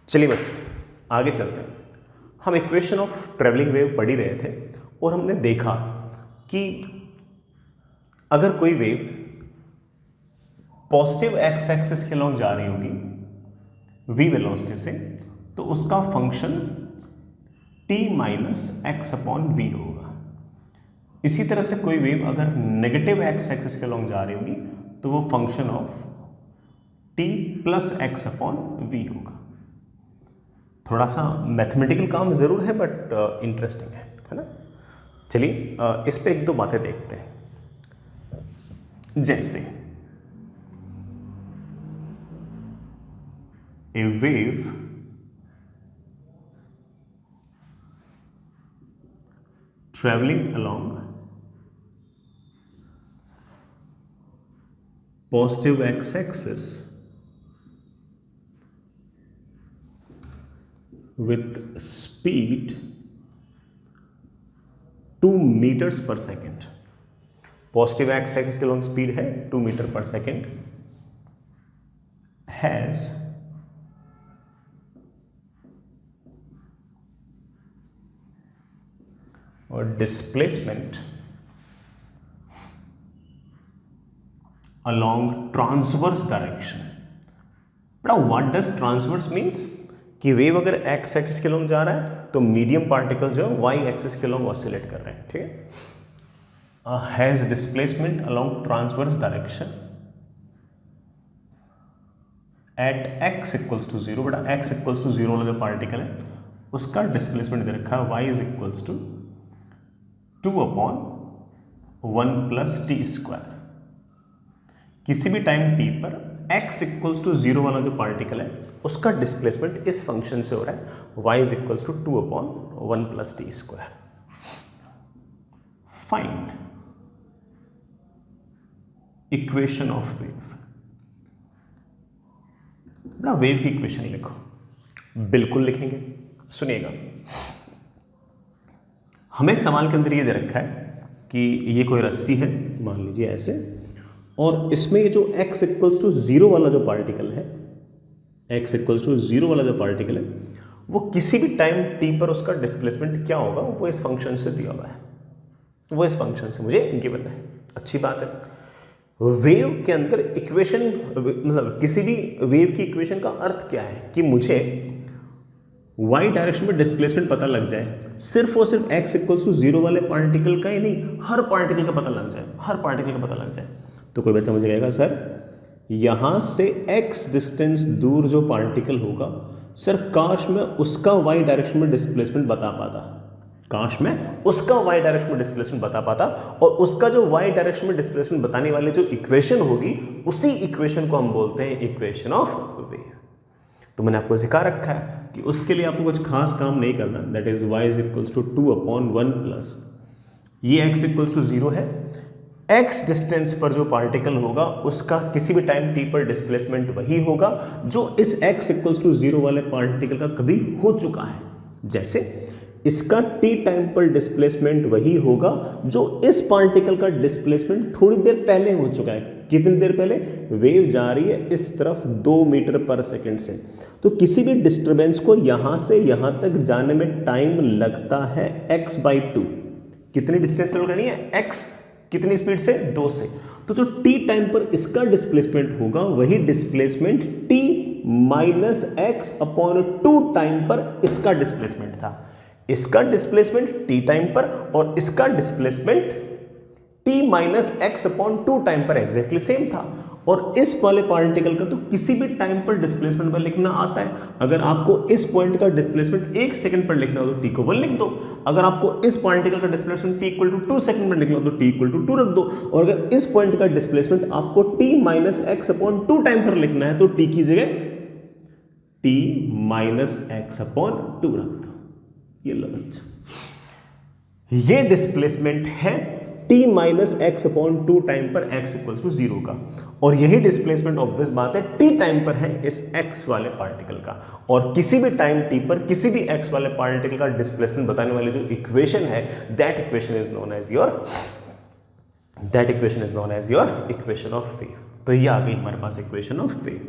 चलिए बच्चों आगे चलते हैं। हम इक्वेशन ऑफ ट्रेवलिंग वेव पढ़ ही रहे थे और हमने देखा कि अगर कोई वेव पॉजिटिव एक्स एक्सिस के लॉन्ग जा रही होगी वी वेलोसिटी से, तो उसका function t minus x upon v होगा। इसी तरह से कोई वेव अगर नेगेटिव एक्स एक्सिस के लॉन्ग जा रही होगी तो वो function of t plus x upon v होगा। थोड़ा सा मैथमेटिकल काम जरूर है बट इंटरेस्टिंग है ना। चलिए इस पे एक दो बातें देखते हैं। जैसे ए wave traveling along positive x-axis with speed 2 meters per second। Positive x axis के लॉन्ग स्पीड है 2 मीटर पर सेकेंड, हैज और डिस्प्लेसमेंट along ट्रांसवर्स डायरेक्शन। बड़ा व्हाट डज ट्रांसवर्स मीन्स कि वेव अगर एक्स एक्सिस के लॉन्ग जा रहा है तो मीडियम पार्टिकल जो है वाई एक्सिस के लॉन्ग ऑसिलेट कर रहे हैं, ठीक है। Has displacement along transverse direction at x equals to zero. बड़ा एक्स इक्वल्स टू जीरो वाला जो पार्टिकल है उसका डिस्प्लेसमेंट दे रखा है y is equals to 2 upon 1 plus t square. किसी भी टाइम t पर x इक्वल्स टू जीरो वाला जो पार्टिकल है उसका डिस्प्लेसमेंट इस फंक्शन से हो रहा है y is equals to 2 upon 1 plus t square. Find equation of wave. बड़ा वेव की इक्वेशन लिखो। बिल्कुल लिखेंगे, सुनिएगा। हमें सवाल के अंदर ये दे रखा है कि ये कोई रस्सी है, मान लीजिए ऐसे, और इसमें ये जो x इक्वल्स टू जीरो वाला जो पार्टिकल है, x इक्वल्स टू जीरो वाला जो पार्टिकल है वो किसी भी टाइम t पर उसका डिस्प्लेसमेंट क्या होगा वो इस फंक्शन से दिया हुआ है, वो इस फंक्शन से मुझे गिवन है। अच्छी बात है। वेव के अंदर इक्वेशन, मतलब किसी भी वेव की इक्वेशन का अर्थ क्या है कि मुझे y डायरेक्शन में डिस्प्लेसमेंट पता लग जाए, सिर्फ और सिर्फ x इक्वल्स टू जीरो वाले पार्टिकल का ही नहीं, हर पार्टिकल का पता लग जाए, हर पार्टिकल का पता लग जाए। तो कोई बच्चा मुझे कहेगा सर यहां से x डिस्टेंस दूर जो पार्टिकल होगा, सर काश मैं उसका y डायरेक्शन में डिस्प्लेसमेंट बता पाता, काश मैं उसका y डायरेक्शन में डिस्प्लेसमेंट बता पाता, और उसका जो y डायरेक्शन में डिस्प्लेसमेंट बताने वाली जो इक्वेशन होगी उसी इक्वेशन को हम बोलते हैं इक्वेशन ऑफ वेव। तो मैंने आपको सिखा रखा है कि उसके लिए आपको कुछ खास काम नहीं करना, that is y is equals to 2 upon 1 plus, ये x इक्वल्स टू जीरो है, x डिस्टेंस पर जो पार्टिकल होगा उसका किसी भी टाइम t पर डिस्प्लेसमेंट वही होगा जो इस x इक्वल्स टू जीरो वाले पार्टिकल का कभी हो चुका है। जैसे इसका t टाइम पर डिस्प्लेसमेंट वही होगा जो इस पार्टिकल का डिस्प्लेसमेंट थोड़ी देर पहले हो चुका है। कितनी देर पहले? वेव जा रही है इस तरफ 2 मीटर पर सेकंड से, तो किसी भी डिस्टरबेंस को यहां से यहां तक जाने में टाइम लगता है x/2। कितनी डिस्टेंस ट्रेवल करनी है? x कितनी स्पीड से? 2 से। तो जो t टाइम पर इसका डिस्प्लेसमेंट होगा वही displacement t minus x upon 2 time पर इसका डिस्प्लेसमेंट था। इसका डिस्प्लेसमेंट t टाइम पर और इसका displacement t minus x upon 2 time पर एग्जैक्टली सेम था। और इस वाले पार्टिकल का तो किसी भी टाइम पर डिस्प्लेसमेंट पर लिखना आता है। अगर आपको इस पॉइंट का डिस्प्लेसमेंट 1 सेकंड पर लिखना हो तो t को 1 लिख दो, अगर आपको इस पार्टिकल का displacement t equal to 2 second पर लिखना हो तो t इक्वल टू 2 रख दो, और अगर इस पॉइंट का डिस्प्लेसमेंट आपको t minus x upon 2 time पर लिखना है तो t की जगह t माइनस एक्स अपॉन 2 रख दो। ये लो बच्चा, ये डिस्प्लेसमेंट है t minus x upon 2 time पर x इक्वल्स टू 0 का, और यही डिस्प्लेसमेंट ऑब्वियस बात है t टाइम पर है इस x वाले पार्टिकल का। और किसी भी टाइम t पर किसी भी x वाले पार्टिकल का डिस्प्लेसमेंट बताने वाली जो इक्वेशन है that equation is known as your equation of wave. तो ये आ गई हमारे पास equation of wave.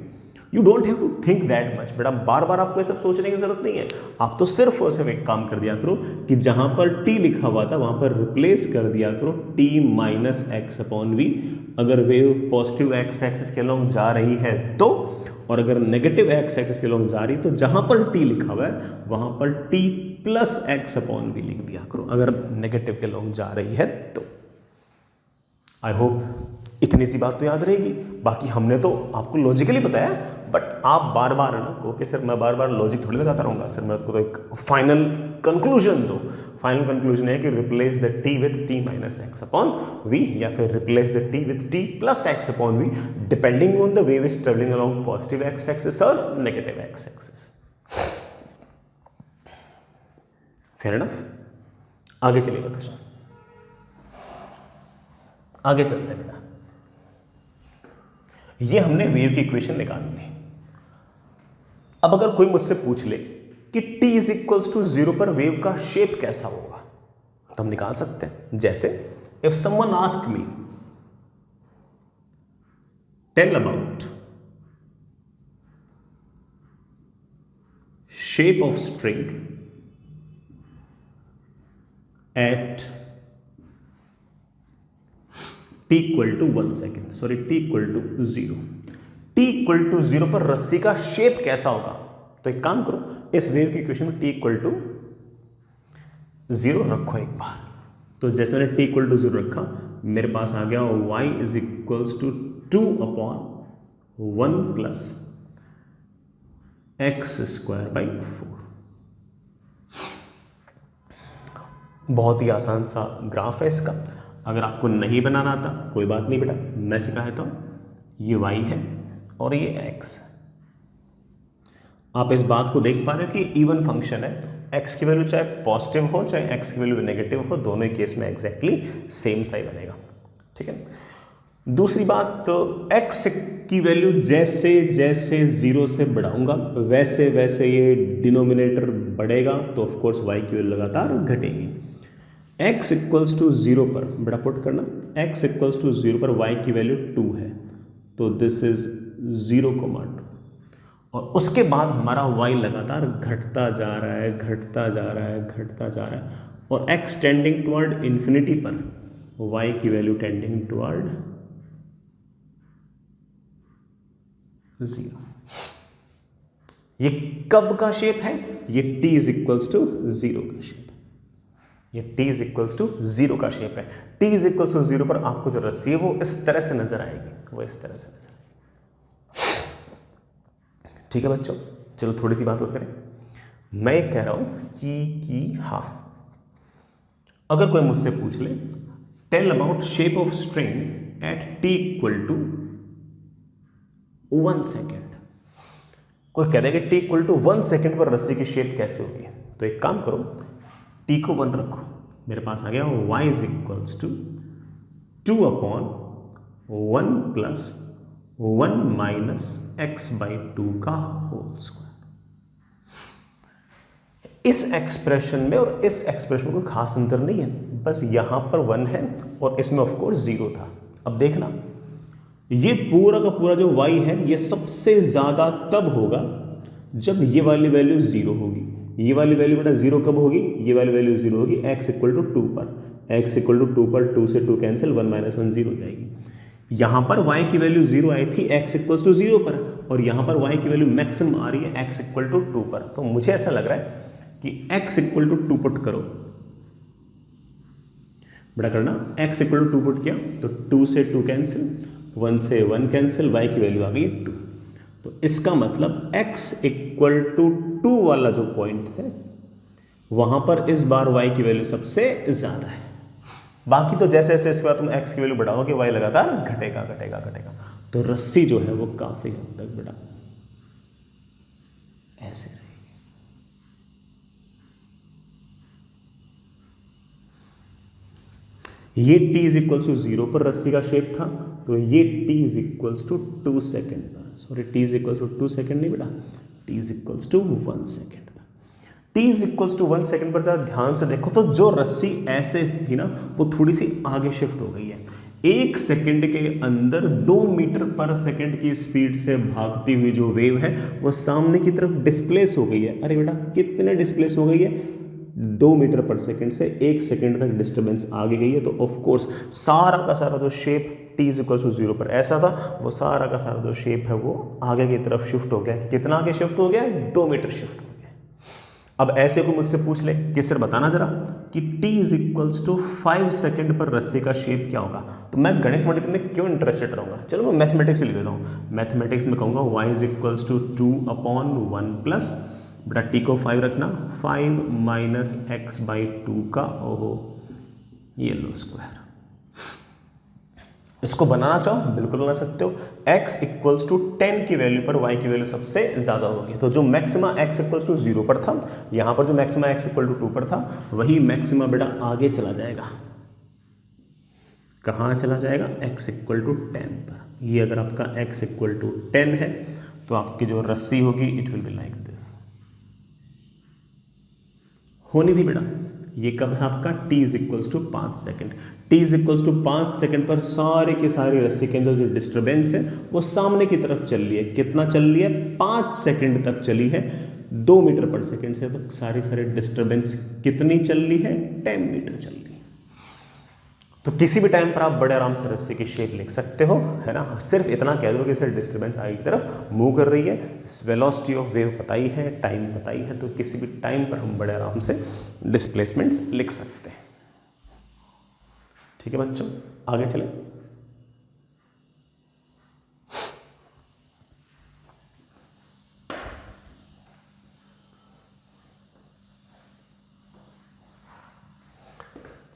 You don't have to think that much बेटा, बार बार आपको ये सब सोचने की जरूरत नहीं है। आप तो सिर्फ और सिर्फ एक काम कर दिया करो कि जहां पर t लिखा हुआ था वहां पर रिप्लेस कर दिया करो t minus x upon v. अगर वेव पॉजिटिव एक्स एक्सिस के अलोंग जा रही है तो, और अगर नेगेटिव एक्स एक्सिस के अलोंग जा रही है तो जहां पर t लिखा हुआ है वहां पर t plus x upon v लिख दिया करो, अगर नेगेटिव के अलोंग जा रही है तो। आई होप इतनी सी बात तो याद रहेगी। बाकी हमने तो आपको लॉजिकली बताया, बट आप बार बार है ना ओके सर मैं बार बार लॉजिक थोड़ी लगाता रहूँगा सर, मैं आपको तो एक फाइनल कंक्लूजन दो। फाइनल कंक्लूजन है कि replace the T with T minus x upon V, या फिर replace the T with T plus x upon V, depending on the wave is travelling along positive x axis और negative x axis. Fair enough. आगे चलिए बच्चों, आगे चलते हैं बेटा। ये हमने वेव की इक्वेशन निकाल ली। अब अगर कोई मुझसे पूछ ले कि t इज इक्वल्स टू 0 पर वेव का शेप कैसा होगा, तो हम निकाल सकते हैं। जैसे if someone ask me tell about shape of string at t equal to 1 second, sorry t equal to 0, t equal to 0 पर रस्सी का शेप कैसा होगा, तो एक काम करो इस वेव की इक्वेशन में t इक्वल टू 0 रखो एक बार। तो जैसे मैंने t इक्वल टू 0 रखा, मेरे पास आ गया y is equals to 2 upon 1 plus x square by 4। बहुत ही आसान सा ग्राफ है इसका। अगर आपको नहीं बनाना आता कोई बात नहीं बेटा, मैं सिखा देता हूं। ये y है और ये x। आप इस बात को देख पा रहे हो कि इवन फंक्शन है, x की वैल्यू चाहे पॉजिटिव हो चाहे x की वैल्यू नेगेटिव हो, दोनों ही केस में एग्जैक्टली सेम सा ही बनेगा। ठीक है। दूसरी बात, तो x की वैल्यू जैसे जैसे 0 से बढ़ाऊंगा वैसे वैसे ये डिनोमिनेटर बढ़ेगा, तो ऑफकोर्स y की वैल्यू लगातार घटेगी। x इक्वल्स टू 0 पर बड़ा पुट करना, x इक्वल्स टू 0 पर y की वैल्यू 2 है, तो दिस इज 0,2, और उसके बाद हमारा y लगातार घटता जा रहा है, घटता जा रहा है, घटता जा रहा है, और x टेंडिंग टुवर्ड इन्फिनिटी पर y की वैल्यू टेंडिंग टुवर्ड 0। ये कब का शेप है? ये t इज इक्वल्स टू 0 का शेप है। ये t इज इक्वल्स टू 0 का शेप है। t इज इक्वल्स टू 0 पर आपको जो रस्सी है वो इस तरह से नजर आएगी, वो इस तरह से नजर आएगी। ठीक है बच्चों, चलो थोड़ी सी बात और करें। मैं ये कह रहा हूं कि हाँ, अगर कोई मुझसे पूछ ले tell about shape of string at t equal to 1 second, कोई कह देगा t इक्वल टू 1 सेकेंड पर रस्सी की शेप कैसे होगी, तो एक काम करो t को 1 रखो, मेरे पास आ गया y is equals to 2 upon 1 plus 1 minus x by 2 का होल स्क्वायर। इस एक्सप्रेशन में और इस एक्सप्रेशन में कोई खास अंतर नहीं है, बस यहां पर 1 है और इसमें ऑफकोर्स 0 था। अब देखना, ये पूरा का पूरा जो y है ये सबसे ज्यादा तब होगा जब ये वाली वैल्यू 0 होगी। ये वाली वैल्यू बेटा 0 कब होगी? ये वाली वैल्यू 0 होगी x इक्वल टू 2 पर। x इक्वल टू 2 पर 2 से 2 कैंसिल, 1 माइनस 1 0 हो जाएगी। यहां पर y की वैल्यू 0 आई थी x इक्वल टू 0 पर, और यहां पर y की वैल्यू मैक्सिमम आ रही है x इक्वल टू 2 पर। तो मुझे ऐसा लग रहा है कि x इक्वल टू 2 पुट करो, बड़ा करना, x इक्वल टू 2 पुट किया तो 2 से 2 कैंसिल, 1 से 1 कैंसिल, y की वैल्यू आ गई 2। तो इसका मतलब x इक्वल टू 2 वाला जो पॉइंट है वहां पर इस बार y की वैल्यू सबसे ज्यादा है। बाकी तो जैसे जैसे इसके बाद तुम x की वैल्यू बढ़ाओगे y लगातार घटेगा घटेगा घटेगा। तो रस्सी जो है वो काफी हद तक बेटा ऐसे रहेगी। ये t इज इक्वल्स टू 0 पर रस्सी का शेप था, तो ये t is equals to 2 second पर, sorry t is equals to 2 second नहीं बेटा, t is equals to 1 second पर। t is equals to 1 second पर जरा ध्यान से देखो तो जो रस्सी ऐसे थी ना वो थोड़ी सी आगे शिफ्ट हो गई है। 1 सेकंड के अंदर 2 मीटर पर सेकंड की स्पीड से भागती हुई जो वेव है वो सामने की तरफ डिस्प्लेस हो गई है। अरे बेटा कितने डिस्प्लेस हो गई है? 2 मीटर पर सेकंड से 1 सेकंड तक डिस्टर्बेंस आगे गई है। तो ऑफ कोर्स सारा का सारा जो shape t is equal to 0 पर ऐसा था, वो सारा का सारा जो शेप है वो आगे की तरफ शिफ्ट हो गया। कितना आगे शिफ्ट हो गया? 2 मीटर शिफ्ट हो गया। अब ऐसे को मुझसे पूछ ले कि सर बताना जरा कि t is equals to 5 second पर रस्सी का शेप क्या होगा। तो मैं गणित वणित में क्यों इंटरेस्टेड रहूंगा? चलो मैं मैथमेटिक्स में लिख देता हूँ। मैथमेटिक्स में कहूँगा y is equals to 2/1 plus, बेटा t को 5 रखना, 5 माइनस एक्स बाई 2 का ओहो ये लो स्क्वायर। इसको बनाना चाहो बिल्कुल बना सकते हो। x इक्वल्स टू 10 की वैल्यू पर y की वैल्यू सबसे ज्यादा होगी। तो जो मैक्सिमा x इक्वल्स टू 0 पर था, यहां पर जो मैक्सिमा x इक्वल टू 2 पर था, वही मैक्सिमा बेटा आगे चला जाएगा। कहां चला जाएगा? x इक्वल टू 10 पर। ये अगर आपका x इक्वल टू 10 है तो आपकी जो रस्सी होगी it will be like this. होने दी बेटा। ये कब है आपका? t is equals to 5 second. t is equals to 5 second पर सारे के सारे रस्सी के अंदर जो डिस्टर्बेंस है वो सामने की तरफ चल रही है। कितना चल रही है? 5 सेकंड तक चली है 2 मीटर पर सेकंड से। तो सारी डिस्टर्बेंस कितनी चल रही है? 10 मीटर चल रही है। तो किसी भी टाइम पर आप बड़े आराम से रस्सी की शेप लिख सकते हो, है ना। सिर्फ इतना कह दो कि सर डिस्टर्बेंस आगे की तरफ मूव कर रही है, वेलोसिटी ऑफ वेव बताई है, टाइम बताई है, तो किसी भी टाइम पर हम बड़े आराम से डिस्प्लेसमेंट्स लिख सकते हैं। ठीक है बच्चों, आगे चले।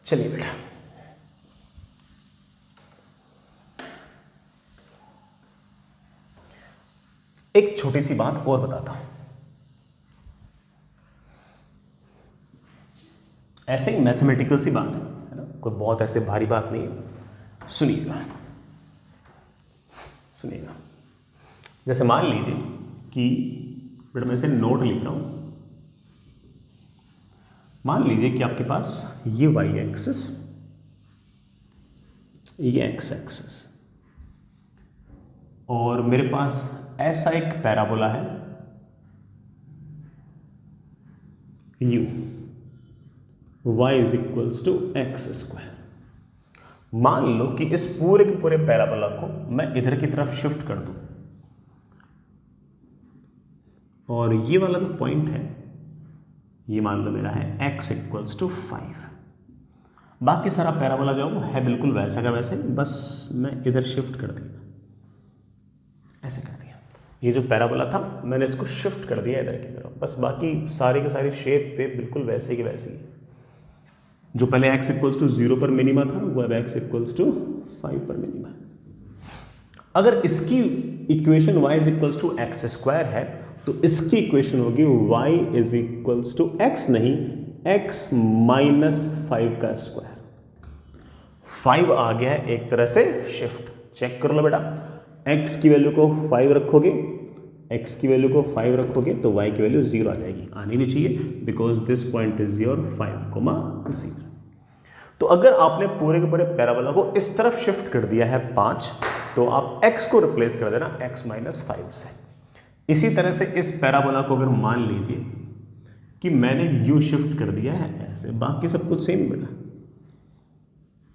चलिए बेटा, एक छोटी सी बात और बताता हूं। ऐसे ही मैथमेटिकल सी बात है ना, कोई बहुत ऐसे भारी बात नहीं है। सुनिएगा सुनिएगा। जैसे मान लीजिए कि बेटा मैं इसे नोट लिख रहा हूं। मान लीजिए कि आपके पास ये y एक्सिस, ये x एक्सिस, और मेरे पास ऐसा एक पैराबोला है u, y is equals to x square. मान लो कि इस पूरे के पूरे पैराबोला को मैं इधर की तरफ शिफ्ट कर दूं, और ये वाला जो पॉइंट है ये मान लो मेरा है x इक्वल्स टू 5। बाकी सारा पैराबोला जो है बिल्कुल वैसा का वैसे, बस मैं इधर शिफ्ट कर दिया, ऐसे कर दिया। ये जो पैराबोला था मैंने इसको शिफ्ट कर दिया इधर की तरफ, बस बाकी सारी की सारी शेप वेप बिल्कुल वैसे की वैसे ही। जो पहले x इक्वल्स टू 0 पर मिनिमा था वो अब x इक्वल्स टू 5 पर मिनिमा है। अगर इसकी equation y is equals to x square है तो इसकी इक्वेशन होगी y is equals to x, नहीं x माइनस 5 का स्क्वायर। 5 आ गया है एक तरह से शिफ्ट। चेक कर लो बेटा, x की वैल्यू को 5 रखोगे, x की वैल्यू को 5 रखोगे तो y की वैल्यू 0 आ जाएगी। आनी नहीं चाहिए, because this point is your 5,0। तो अगर आपने पूरे के पूरे पैराबोला को इस तरफ शिफ्ट कर दिया है 5, तो आप x को रिप्लेस कर देना x माइनस 5 से। इसी तरह से इस पैराबोला को अगर मान लीजिए कि मैंने u शिफ्ट कर दिया है ऐसे, बाकी सब कुछ सेम बेटा,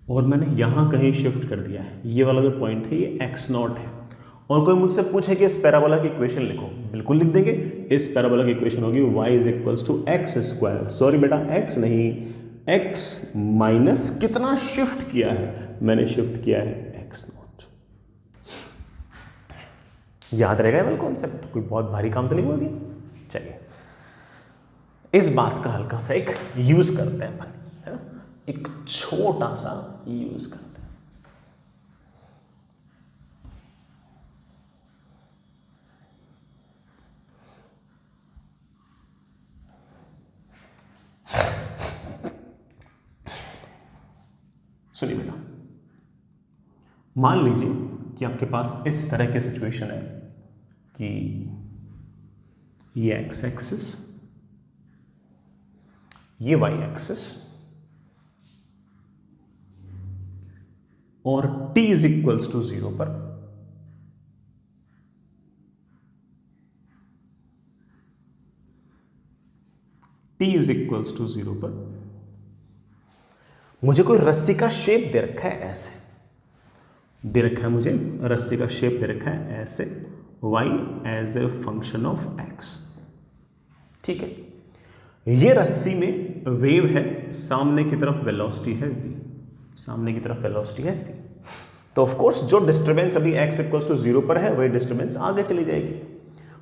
और मैंने यहां कहीं शिफ्ट कर दिया है, ये वाला जो पॉइंट है ये x0 है, और कोई मुझसे पूछे कि इस पैराबोला की इक्वेशन लिखो, बिल्कुल लिख देंगे। इस पैराबोला की इक्वेशन होगी y is equals to x square, sorry बेटा x नहीं, x माइनस कितना शिफ्ट किया है, मैंने शिफ्ट किया है x0। याद रहेगा वाला कॉन्सेप्ट, कोई बहुत भारी काम तो नहीं बोल दिया। चलिए इस बात का हल्का सा एक यूज करते हैं अपन, है ना, एक छोटा सा यूज करते हैं। सुनिए बेटा, मान लीजिए कि आपके पास इस तरह की सिचुएशन है कि ये एक्स एक्सिस, ये वाई एक्सिस, और t इज इक्वल्स टू 0 पर t इज इक्वल्स टू 0 पर मुझे कोई रस्सी का शेप दे रखा है, ऐसे दे रखा है, मुझे रस्सी का शेप दे रखा है ऐसे, y as a function of x। ठीक है, ये रस्सी में वेव है, सामने की तरफ वेलोसिटी है v, सामने की तरफ वेलोसिटी है v। तो ऑफ कोर्स जो डिस्टर्बेंस अभी x इक्वल्स टू 0 पर है वही डिस्टर्बेंस आगे चली जाएगी।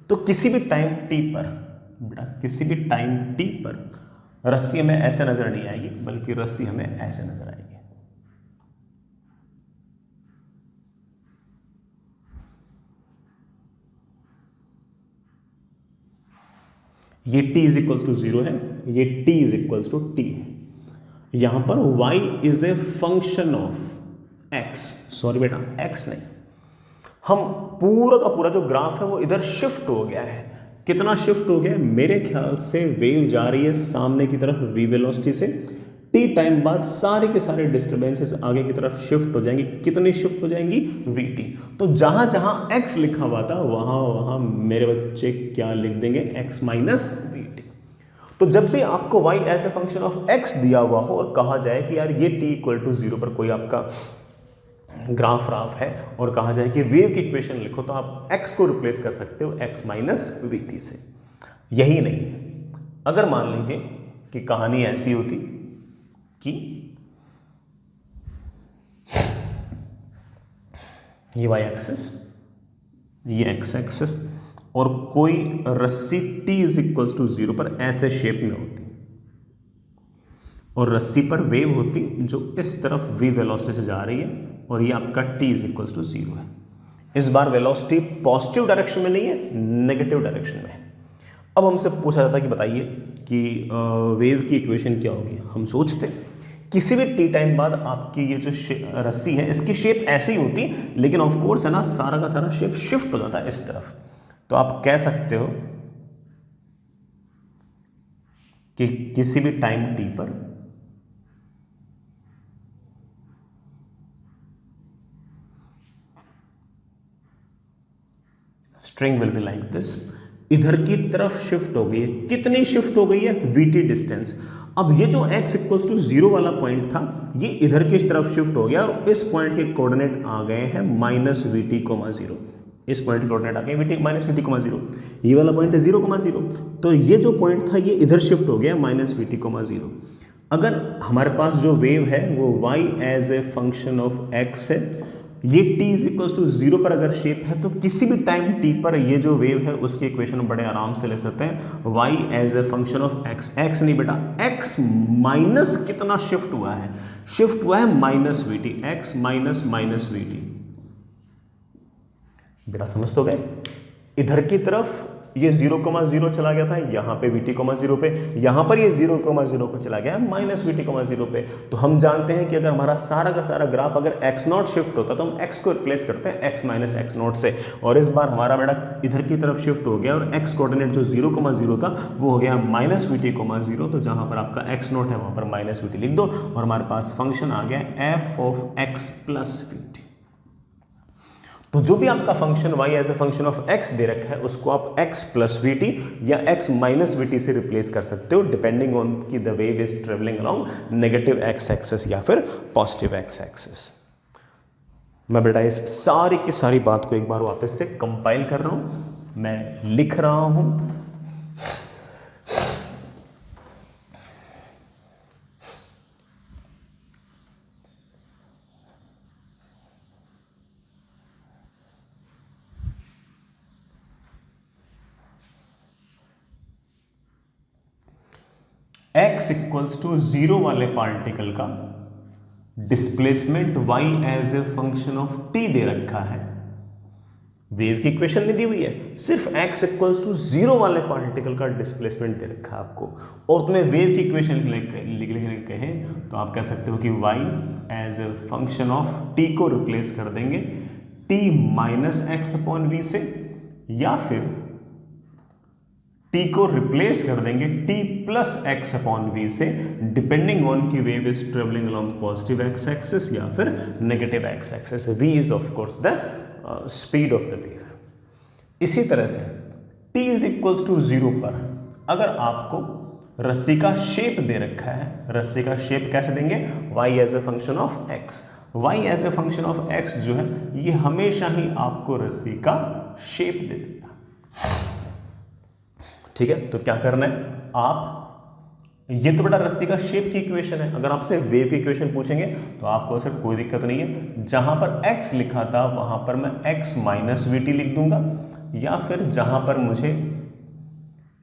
तो किसी भी टाइम t पर, बेटा किसी भी टाइम t पर रस्सी हमें ऐसे नजर नहीं आएगी, बल्कि रस्सी हमें ऐसे नजर आएगी। ये t इज इक्वल्स टू 0 है, ये t is equals to t है। यहां पर y इज a function of x, sorry बेटा x नहीं, हम पूरा का पूरा जो ग्राफ है वो इधर शिफ्ट हो गया है। कितना शिफ्ट हो गया? मेरे ख्याल से वेव जा रही है सामने की तरफ v वेलोसिटी से, t टाइम बाद सारे के सारे डिस्टर्बेंसेस आगे की तरफ शिफ्ट हो जाएंगी। कितनी शिफ्ट हो जाएंगी? vt। तो जहां जहां x लिखा हुआ था वहां वहां मेरे बच्चे क्या लिख देंगे? x minus vt। तो जब भी आपको y as a function of x दिया हुआ हो और कहा जाए कि यार ये t इक्वल टू 0 पर कोई आपका ग्राफ है और कहा जाए कि वेव की इक्वेशन लिखो, तो आप x को रिप्लेस कर सकते हो x माइनस vt से। यही नहीं, अगर मान लीजिए कि कहानी ऐसी होती कि ये y एक्सिस, ये x एक्सिस और कोई रस्सी t इज इक्वल्स टू 0 पर ऐसे शेप में होती और रस्सी पर वेव होती जो इस तरफ v वेलोसिटी से जा रही है और ये आपका t इज इक्वल्स टू 0 है। इस बार वेलोसिटी पॉजिटिव डायरेक्शन में नहीं है, नेगेटिव डायरेक्शन में है। अब हमसे पूछा जाता है कि बताइए कि वेव की इक्वेशन क्या होगी। हम सोचते किसी भी t टाइम बाद आपकी ये जो रस्सी है इसकी शेप ऐसी होती, लेकिन ऑफ कोर्स है ना सारा का सारा शेप शिफ्ट हो जाता है इस तरफ। तो आप कह सकते हो कि किसी भी टाइम t पर string will be like this, इधर की तरफ शिफ्ट हो गई है। कितनी शिफ्ट हो गई है? vt distance. अब ये जो x इक्वल्स टू 0 वाला पॉइंट था ये इधर की तरफ शिफ्ट हो गया और इस पॉइंट के कोऑर्डिनेट आ गए हैं माइनस vt, 0। इस पॉइंट के कोऑर्डिनेट आ गए vt माइनस vt, 0। ये वाला पॉइंट है 0, 0। तो ये जो पॉइंट था ये इधर शिफ्ट हो गया माइनस vt, 0। अगर हमारे पास जो वेव है वो y as a function of x है, ये t इज इक्वल्स टू 0 पर अगर शेप है तो किसी भी टाइम t पर ये जो वेव है उसकी इक्वेशन बड़े आराम से ले सकते हैं, y as a function of x। x नहीं बेटा, x माइनस कितना शिफ्ट हुआ है? शिफ्ट हुआ है minus vt, x minus minus vt। बेटा समझ तो गए? इधर की तरफ ये 0, 0 चला गया था, यहाँ पे vt, 0 पे, यहाँ पर ये 0, 0 को चला गया माइनस vt, 0 पे। तो हम जानते हैं कि अगर हमारा सारा का सारा ग्राफ अगर x0 शिफ्ट होता तो हम x को रिप्लेस करते हैं x माइनस x0 से, और इस बार हमारा बेटा इधर की तरफ शिफ्ट हो गया और x कोऑर्डिनेट जो 0, 0 था वो हो गया माइनस vt, 0। तो जहाँ पर आपका x0 है वहाँ पर माइनस vt लिख दो और हमारे पास फंक्शन आ गया f of x plus vt। तो जो भी आपका function y as a function of x दे रखा है उसको आप x प्लस vt या x माइनस vt से रिप्लेस कर सकते हो, डिपेंडिंग ऑन कि the wave is travelling along negative x axis या फिर पॉजिटिव x एक्सिस। मैं बेटा इस सारी की सारी बात को एक बार वापस से कंपाइल कर रहा हूं, मैं लिख रहा हूं। x इक्वल्स टू 0 वाले पार्टिकल का displacement y as a function of t दे रखा है। वेव की इक्वेशन नहीं दी हुई है, सिर्फ x इक्वल्स टू 0 वाले पार्टिकल का डिस्प्लेसमेंट दे रखा है आपको, और तुम्हें वेव की इक्वेशन लिखने कहें तो आप कह सकते हो कि y as a function of t को रिप्लेस कर देंगे t minus x upon v से, या फिर t को रिप्लेस कर देंगे t plus x upon v से, डिपेंडिंग ऑन की wave is travelling along positive x axis या फिर negative x axis. v is of course the speed of the wave. इसी तरह से t इज इक्वल्स टू 0 पर अगर आपको रस्सी का शेप दे रखा है, रस्सी का शेप कैसे देंगे, y as a function of x। y as a function of x जो है ये हमेशा ही आपको रस्सी का शेप दे देगा। ठीक है, तो क्या करना है, आप ये तो बेटा रस्सी का शेप की इक्वेशन है, अगर आपसे वेव की इक्वेशन पूछेंगे तो आपको सिर्फ कोई दिक्कत नहीं है, जहां पर x लिखा था वहां पर मैं x माइनस वी टी लिख दूंगा, या फिर जहां पर मुझे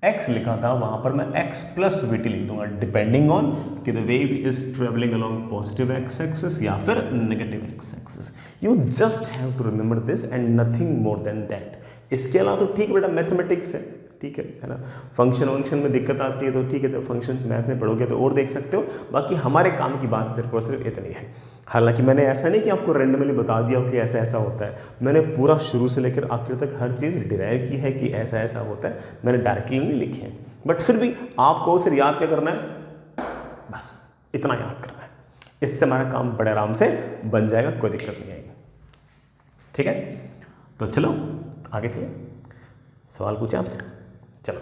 x लिखा था वहां पर मैं x प्लस वी टी लिख दूंगा, डिपेंडिंग ऑन कि the wave is travelling along positive x axis या फिर negative x axis. You just have to remember this and nothing more than that. इसके अलावा तो ठीक बेटा मैथमेटिक्स है, ठीक है ना, फंक्शन वंक्शन में दिक्कत आती है तो ठीक है, तो फंक्शंस मैथ में पढ़ोगे तो और देख सकते हो, बाकी हमारे काम की बात सिर्फ और सिर्फ इतनी है। हालांकि मैंने ऐसा नहीं कि आपको रैंडमली बता दिया हो कि ऐसा ऐसा होता है, मैंने पूरा शुरू से लेकर आखिर तक हर चीज़ डिराइव की है कि ऐसा ऐसा होता है, मैंने डायरेक्टली नहीं लिखी है, बट फिर भी आपको सिर्फ याद क्या करना है, बस इतना याद करना है, इससे हमारा काम बड़े आराम से बन जाएगा, कोई दिक्कत नहीं आएगी। ठीक है, तो चलो आगे चलिए, सवाल पूछे आपसे, चलो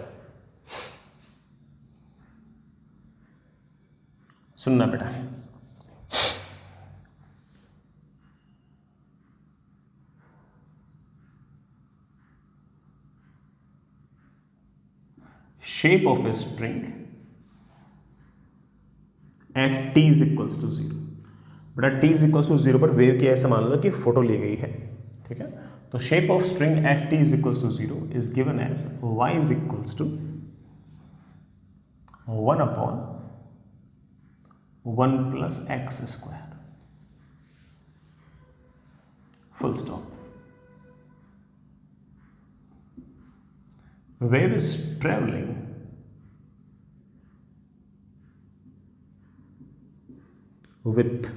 सुनना बेटा। Shape of a string at t is equals to 0। बेटा t इज इक्वल्स टू 0 पर वेव की ऐसा मान लो कि फोटो ली गई है, ठीक है, तो shape of string at t is equals to 0 is given as y is equals to 1 upon 1 plus x square, full stop. Wave is traveling with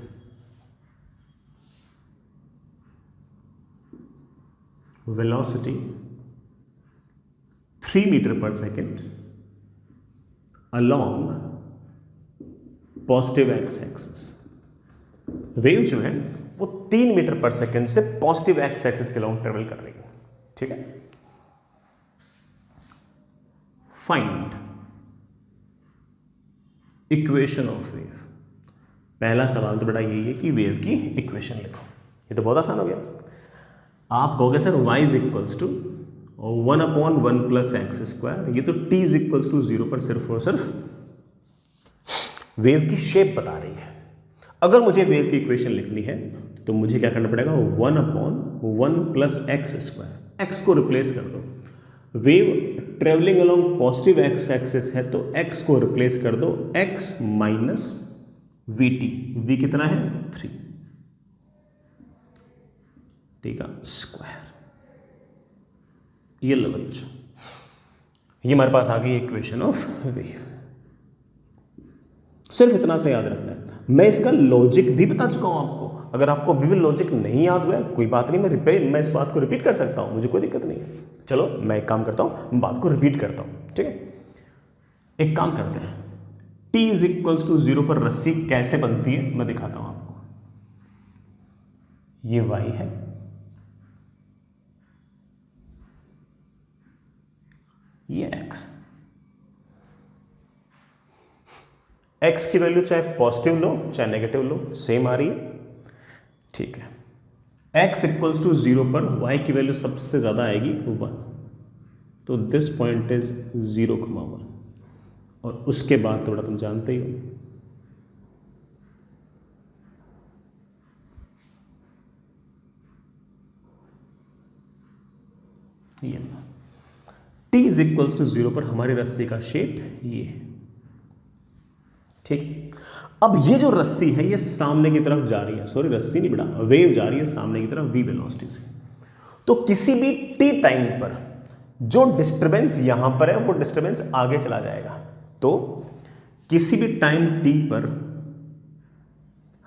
velocity 3 meter per second along positive x axis. Wave जो है वो 3 metre per second से positive x axis के long travel कर रही है, ठीक है। Find equation of wave. पहला सवाल तो बेटा यही है कि वेव की इक्वेशन लिखो, ये तो बहुत आसान हो गया। आप कहोगे sir y is equals to 1 upon 1 plus x square, ये तो t इज इक्वल्स टू 0 पर सिर्फ और सिर्फ वेव की शेप बता रही है। अगर मुझे वेव की इक्वेशन लिखनी है तो मुझे क्या करना पड़ेगा, 1 upon 1 plus x square, x को रिप्लेस कर दो। Wave travelling along positive x axis है तो एक्स को रिप्लेस कर दो x minus v t, v कितना है 3, ठीक है, स्क्वायर। ये लो बच्चों, ये हमारे पास आ गई इक्वेशन ऑफ वेव। सिर्फ इतना सा याद रखना है। मैं इसका लॉजिक भी बता चुका हूं आपको, अगर आपको अभी भी लॉजिक नहीं याद हुआ है कोई बात नहीं, मैं इस बात को रिपीट कर सकता हूं, मुझे कोई दिक्कत नहीं है। चलो मैं एक काम करता हूं, मैं बात को रिपीट करता हूं, ठीक है। एक काम करते हैं, t इज इक्वल्स टू 0 पर रस्सी कैसे बनती है मैं दिखाता हूं आपको। ये y है, ये x। x की वैल्यू चाहे पॉजिटिव लो चाहे नेगेटिव लो सेम आ रही है, ठीक है। x इक्वल्स टू 0 पर y की वैल्यू सबसे ज्यादा आएगी 1, तो दिस पॉइंट इज 0,1, और उसके बाद थोड़ा तुम जानते ही हो ये t इज इक्वल्स टू 0 पर हमारी रस्सी का शेप ये है, ठीक। अब ये जो रस्सी है ये सामने की तरफ जा रही है, सॉरी रस्सी नहीं बेटा, वेव जा रही है सामने की तरफ v वेलोसिटी से। तो किसी भी t टाइम पर जो डिस्टरबेंस यहां पर है वो डिस्टरबेंस आगे चला जाएगा। तो किसी भी टाइम t पर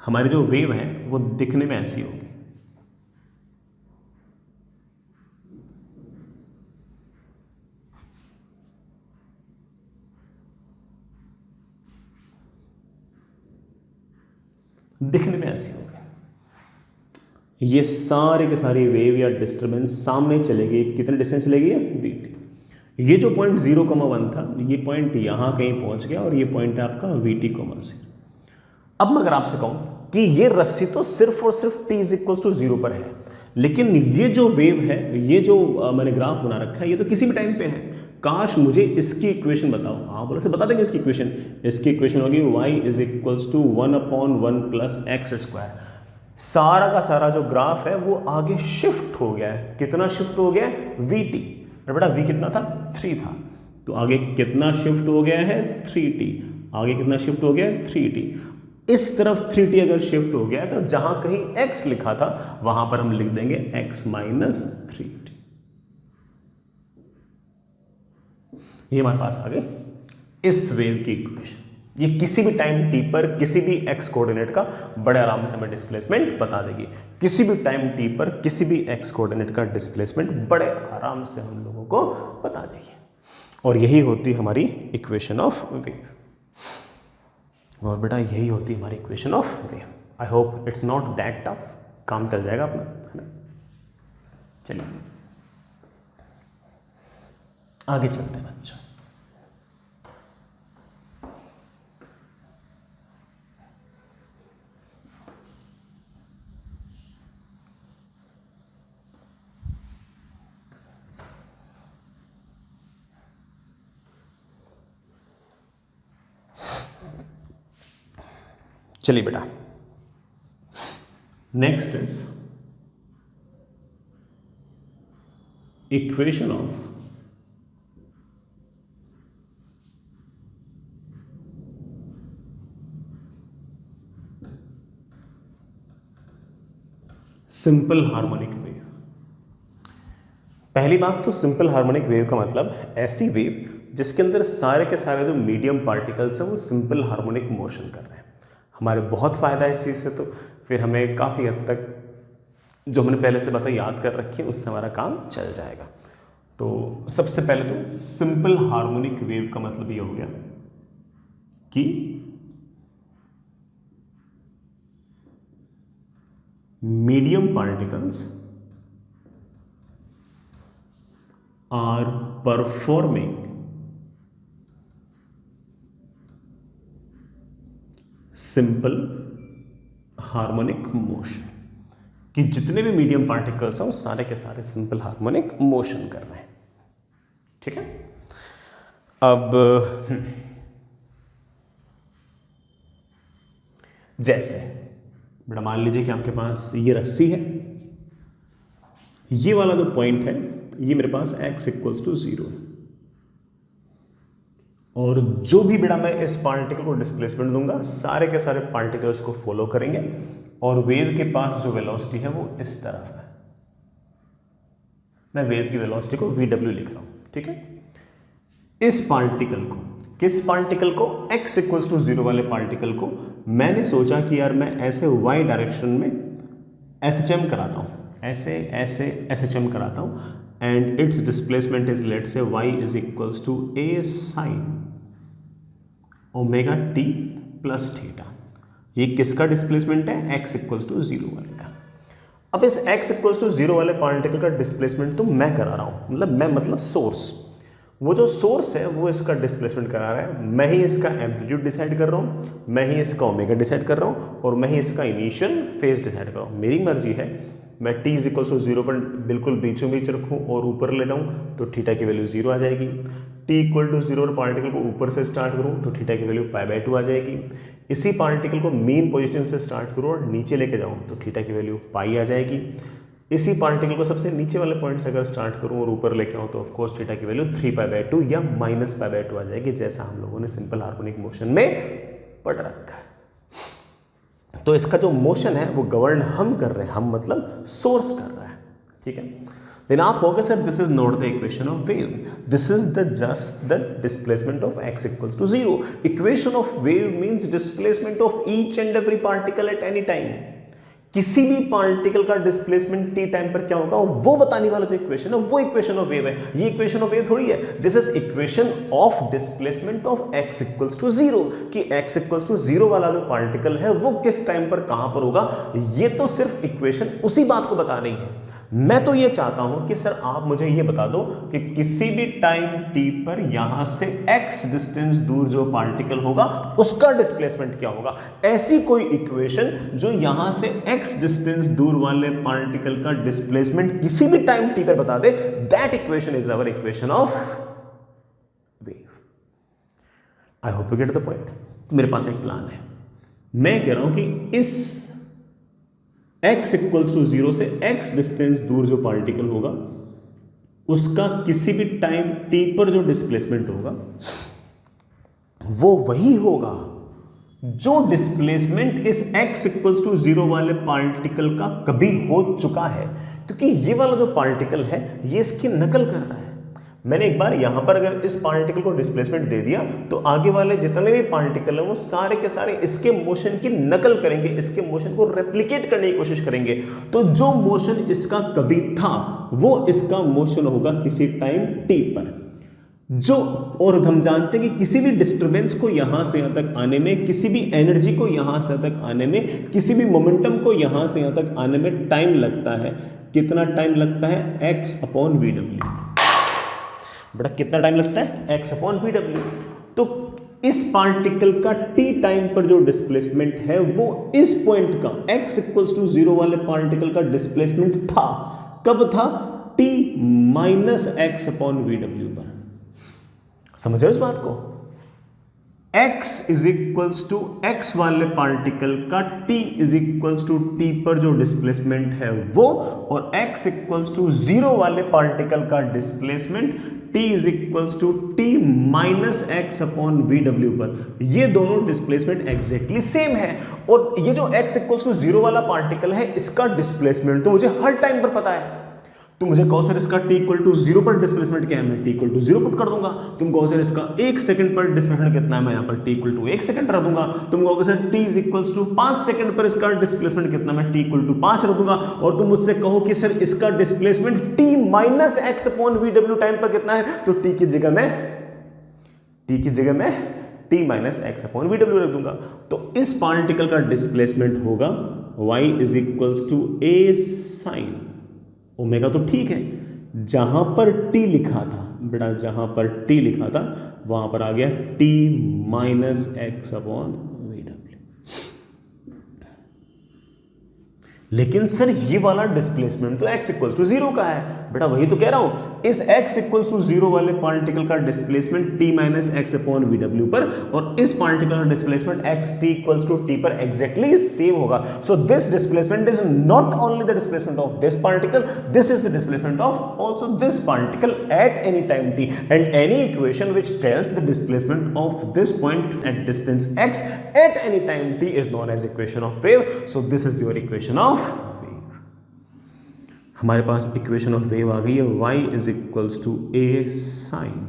हमारी जो वेव है वो दिखने में ऐसी होगी, दिखने में ऐसी होगी। ये सारे के सारे वेव या डिस्टर्बेंस सामने चलेगी, कितने डिस्टेंस चलेगी वी टी। ये जो पॉइंट 0,1 था, ये पॉइंट यहाँ कहीं पहुँच गया और ये पॉइंट है आपका वी टी कॉमा 0। अब मैं अगर आपसे कहूँ कि ये रस्सी तो सिर्फ और सिर्फ t इज इक्वल टू 0 पर है, लेकिन ये जो वेव है, ये जो मैंने ग्राफ बना रखा है, ये तो किसी भी टाइम पे है। काश मुझे इसकी इक्वेशन बताओ। हाँ बोलो सर बता देंगे इसकी इक्वेशन। इसकी इक्वेशन होगी y is equals to 1/1 plus x square. सारा का सारा जो ग्राफ है वो आगे शिफ्ट हो गया है। कितना शिफ्ट हो गया है? We T. बेटा v कितना था? 3 था। तो आगे कितना शिफ्ट हो गया है? 3t। आगे कितना शिफ्ट हो गया है? 3t। इस तरफ 3t अगर शिफ्ट हो गया है तो जहां कहीं x लिखा था वहां पर हम लिख देंगे x माइनस 3t। ये हमारे पास आ गई इस वेव की इक्वेशन। ये किसी भी टाइम t पर किसी भी x कोऑर्डिनेट का बड़े आराम से हमें डिस्प्लेसमेंट बता देगी। किसी भी टाइम t पर किसी भी x कोऑर्डिनेट का डिस्प्लेसमेंट बड़े आराम से हम लोगों को बता देगी। और यही होती हमारी इक्वेशन ऑफ वेव। और बेटा यही होती है हमारी equation of wave. I hope it's not that tough. काम चल जाएगा अपना, है ना। चलिए आगे चलते हैं बच्चों। चलिए बेटा, next is equation of simple harmonic wave. पहली बात तो सिंपल हार्मोनिक वेव का मतलब ऐसी वेव जिसके अंदर सारे के सारे जो मीडियम पार्टिकल्स हैं वो सिंपल हार्मोनिक मोशन कर रहे हैं। हमारे बहुत फ़ायदा है इस चीज़ से। तो फिर हमें काफ़ी हद तक जो हमने पहले से बातें याद कर रखी है उससे हमारा काम चल जाएगा। तो सबसे पहले तो सिंपल हार्मोनिक वेव का मतलब ये हो गया कि medium particles are performing simple harmonic motion. कि जितने भी मीडियम पार्टिकल्स हैं वो सारे के सारे सिंपल हार्मोनिक मोशन कर रहे हैं। ठीक है। अब जैसे बेटा मान लीजिए कि आपके पास ये रस्सी है, ये वाला जो पॉइंट है ये मेरे पास x इक्वल्स टू 0 है, और जो भी बेटा मैं इस पार्टिकल को डिस्प्लेसमेंट दूंगा सारे के सारे पार्टिकल्स को फॉलो करेंगे और वेव के पास जो वेलोसिटी है वो इस तरफ है। मैं वेव की वेलोसिटी को vw लिख रहा हूं। ठीक है। इस पार्टिकल को, किस पार्टिकल को? x इक्वल्स टू 0 वाले पार्टिकल को मैंने सोचा कि यार मैं ऐसे y डायरेक्शन में SHM कराता हूं, ऐसे ऐसे SHM कराता हूं, and its displacement is let's say y is equals to a sin omega t plus theta. ये किसका डिस्प्लेसमेंट है? x इक्वल्स टू 0 वाले का। अब इस x इक्वल्स टू 0 वाले पार्टिकल का डिस्प्लेसमेंट तो मैं करा रहा हूं, मतलब सोर्स, वो जो सोर्स है वो इसका डिस्प्लेसमेंट करा रहा है। मैं ही इसका एम्पलीट्यूड डिसाइड कर रहा हूँ, मैं ही इसका ओमेगा डिसाइड कर रहा हूँ, और मैं ही इसका इनिशियल फेज डिसाइड कर रहा हूँ। मेरी मर्जी है मैं t इज इक्वल टू 0 पर बिल्कुल बीचों बीच रखूँ और ऊपर ले जाऊँ तो थीटा की वैल्यू 0 आ जाएगी। t इक्वल टू 0 और पार्टिकल को ऊपर से स्टार्ट करूँ तो थीटा की वैल्यू π/2 आ जाएगी। इसी पार्टिकल को मीन पोजीशन से स्टार्ट करूँ और नीचे लेके जाऊँ तो थीटा की वैल्यू पाई आ जाएगी। इसी पार्टिकल को सबसे नीचे वाले पॉइंट से अगर स्टार्ट करूँ और ऊपर लेके आऊँ तो ऑफकोर्स थीटा की वैल्यू 3π/2 या -π/2 आ जाएगी, जैसा हम लोगों ने सिंपल हार्मोनिक मोशन में पढ़ रखा है। तो इसका जो मोशन है वो गवर्न हम कर रहे हैं, हम मतलब सोर्स कर रहा है। ठीक है। देन आप होगा sir this is not the equation of wave, this is the just the displacement of x equals to 0। Equation of wave means displacement of each and every particle at any time. किसी भी particle का displacement T time पर क्या होगा वो बताने वाला जो इक्वेशन है वो इक्वेशन ऑफ वेव है। ये इक्वेशन ऑफ वेव थोड़ी है, this is equation of displacement of x equals to 0 कि x इक्वल्स टू 0 वाला जो पार्टिकल है वो किस टाइम पर कहां पर होगा। ये तो सिर्फ इक्वेशन उसी बात को बता रही है। मैं तो ये चाहता हूं कि सर आप मुझे ये बता दो कि किसी भी टाइम t पर यहां से x डिस्टेंस दूर जो पार्टिकल होगा उसका डिस्प्लेसमेंट क्या होगा। ऐसी कोई इक्वेशन जो यहां से x डिस्टेंस दूर वाले पार्टिकल का डिस्प्लेसमेंट किसी भी टाइम t पर बता दे, that equation is our equation of wave. I hope you get the point. मेरे पास एक प्लान है, मैं कह रहा हूं कि इस x इक्वल्स टू 0 से x डिस्टेंस दूर जो पार्टिकल होगा उसका किसी भी टाइम t पर जो डिस्प्लेसमेंट होगा वो वही होगा जो डिस्प्लेसमेंट इस x इक्वल्स टू 0 वाले पार्टिकल का कभी हो चुका है, क्योंकि ये वाला जो पार्टिकल है ये इसकी नकल कर रहा है। मैंने एक बार यहां पर अगर इस पार्टिकल को डिस्प्लेसमेंट दे दिया तो आगे वाले जितने भी पार्टिकल हैं वो सारे के सारे इसके मोशन की नकल करेंगे, इसके मोशन को रेप्लिकेट करने की कोशिश करेंगे। तो जो मोशन इसका कभी था वो इसका मोशन होगा किसी टाइम t पर जो, और हम जानते हैं कि किसी भी डिस्टर्बेंस को यहां से यहां तक आने में, किसी भी एनर्जी को यहां से यहां तक आने में, किसी भी मोमेंटम को यहां से यहां तक आने में टाइम लगता है। कितना टाइम लगता है? x upon v W. बेटा कितना टाइम लगता है? x upon v W. तो इस पार्टिकल का t टाइम पर जो डिस्प्लेसमेंट है वो इस पॉइंट का x इक्वल्स टू 0 वाले पार्टिकल का डिस्प्लेसमेंट था। कब था? t minus x upon v डब्ल्यू पर। समझो इस बात को। x is equals to x वाले पार्टिकल का t is equals to t पर जो डिस्प्लेसमेंट है वो, और x इक्वल्स टू 0 वाले पार्टिकल का displacement t is equals to t minus x upon v डब्ल्यू पर। ये दोनों डिस्प्लेसमेंट एग्जैक्टली सेम है। और ये जो x इक्वल्स टू 0 वाला पार्टिकल है इसका डिस्प्लेसमेंट तो मुझे हर टाइम पर पता है। तुम मुझे कहो सर इसका t इक्वल टू 0 पर डिस्प्लेसमेंट क्या है, मैं t इक्वल टू 0 पुट कर दूंगा। तुम कहो सर इसका 1 सेकंड पर डिस्प्लेसमेंट कितना है, मैं यहाँ पर t इक्वल टू 1 सेकंड रख दूंगा। तुम कहोगे sir t is equals to 5 second पर इसका डिस्प्लेसमेंट कितना, मैं t इक्वल टू 5 रख दूंगा। और तुम मुझसे कहो कि सर इसका displacement t minus x upon v डब्ल्यू टाइम पर कितना है, तो t की जगह मैं t minus x upon v डब्ल्यू रख दूंगा। तो इस पार्टिकल का डिस्प्लेसमेंट होगा y is equals to a sine omega. तो ठीक है, जहां पर t लिखा था बेटा, जहां पर t लिखा था वहां पर आ गया t minus x upon v W. लेकिन सर ये वाला डिस्प्लेसमेंट तो x इक्वल्स टू 0 का है। बेटा वही तो कह रहा हूं, इस x इक्वल्स टू 0 वाले पार्टिकल का displacement t minus x upon v डब्ल्यू पर, और इस पार्टिकल का displacement x t equals to t पर एग्जैक्टली सेम होगा। So this displacement is not only the displacement of this particle, this is the displacement of also this particle at any time t, and any equation which tells the displacement of this point at distance x at any time t is known as equation of wave. So this is your equation of wave. हमारे पास equation of wave आ गई है, y is equals to a sine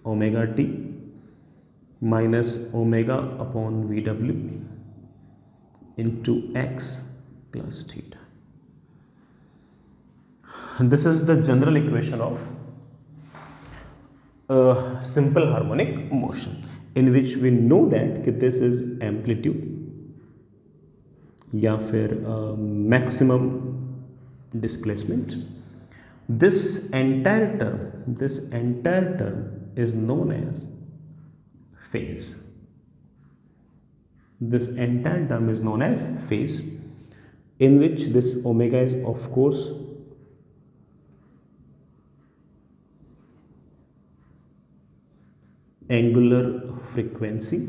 omega t minus omega upon v डब्ल्यू into x plus theta. This is the general equation of simple harmonic motion in which we know that कि this is amplitude या फिर maximum displacement. This entire term is known as phase. This entire term is known as phase, in which this omega is of course angular frequency,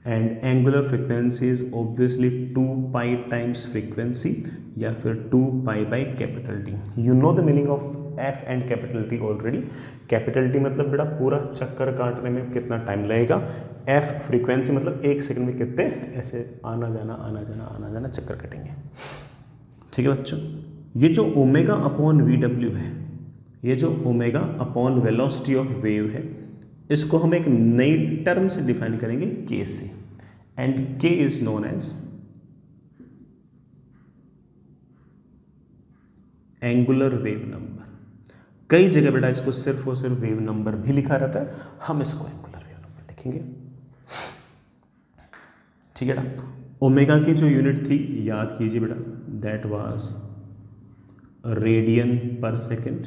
and angular frequency is obviously 2 pi times frequency या फिर 2 pi by capital T. You know the meaning of F and capital T already. capital T मतलब बेटा पूरा चक्कर काटने में कितना time लगेगा, F फ्रीक्वेंसी मतलब 1 सेकंड में कितने ऐसे आना जाना चक्कर कटेंगे। ठीक है बच्चों, ये जो ओमेगा अपॉन वी डब्ल्यू है, ये जो omega upon velocity of wave है, इसको हम एक नई टर्म से डिफाइन करेंगे k से। And k is known as angular wave number. कई जगह बेटा इसको सिर्फ और सिर्फ वेव नंबर भी लिखा रहता है, हम इसको एंगुलर वेव नंबर लिखेंगे। ठीक है ना। ओमेगा की जो यूनिट थी याद कीजिए बेटा, that was radian per second.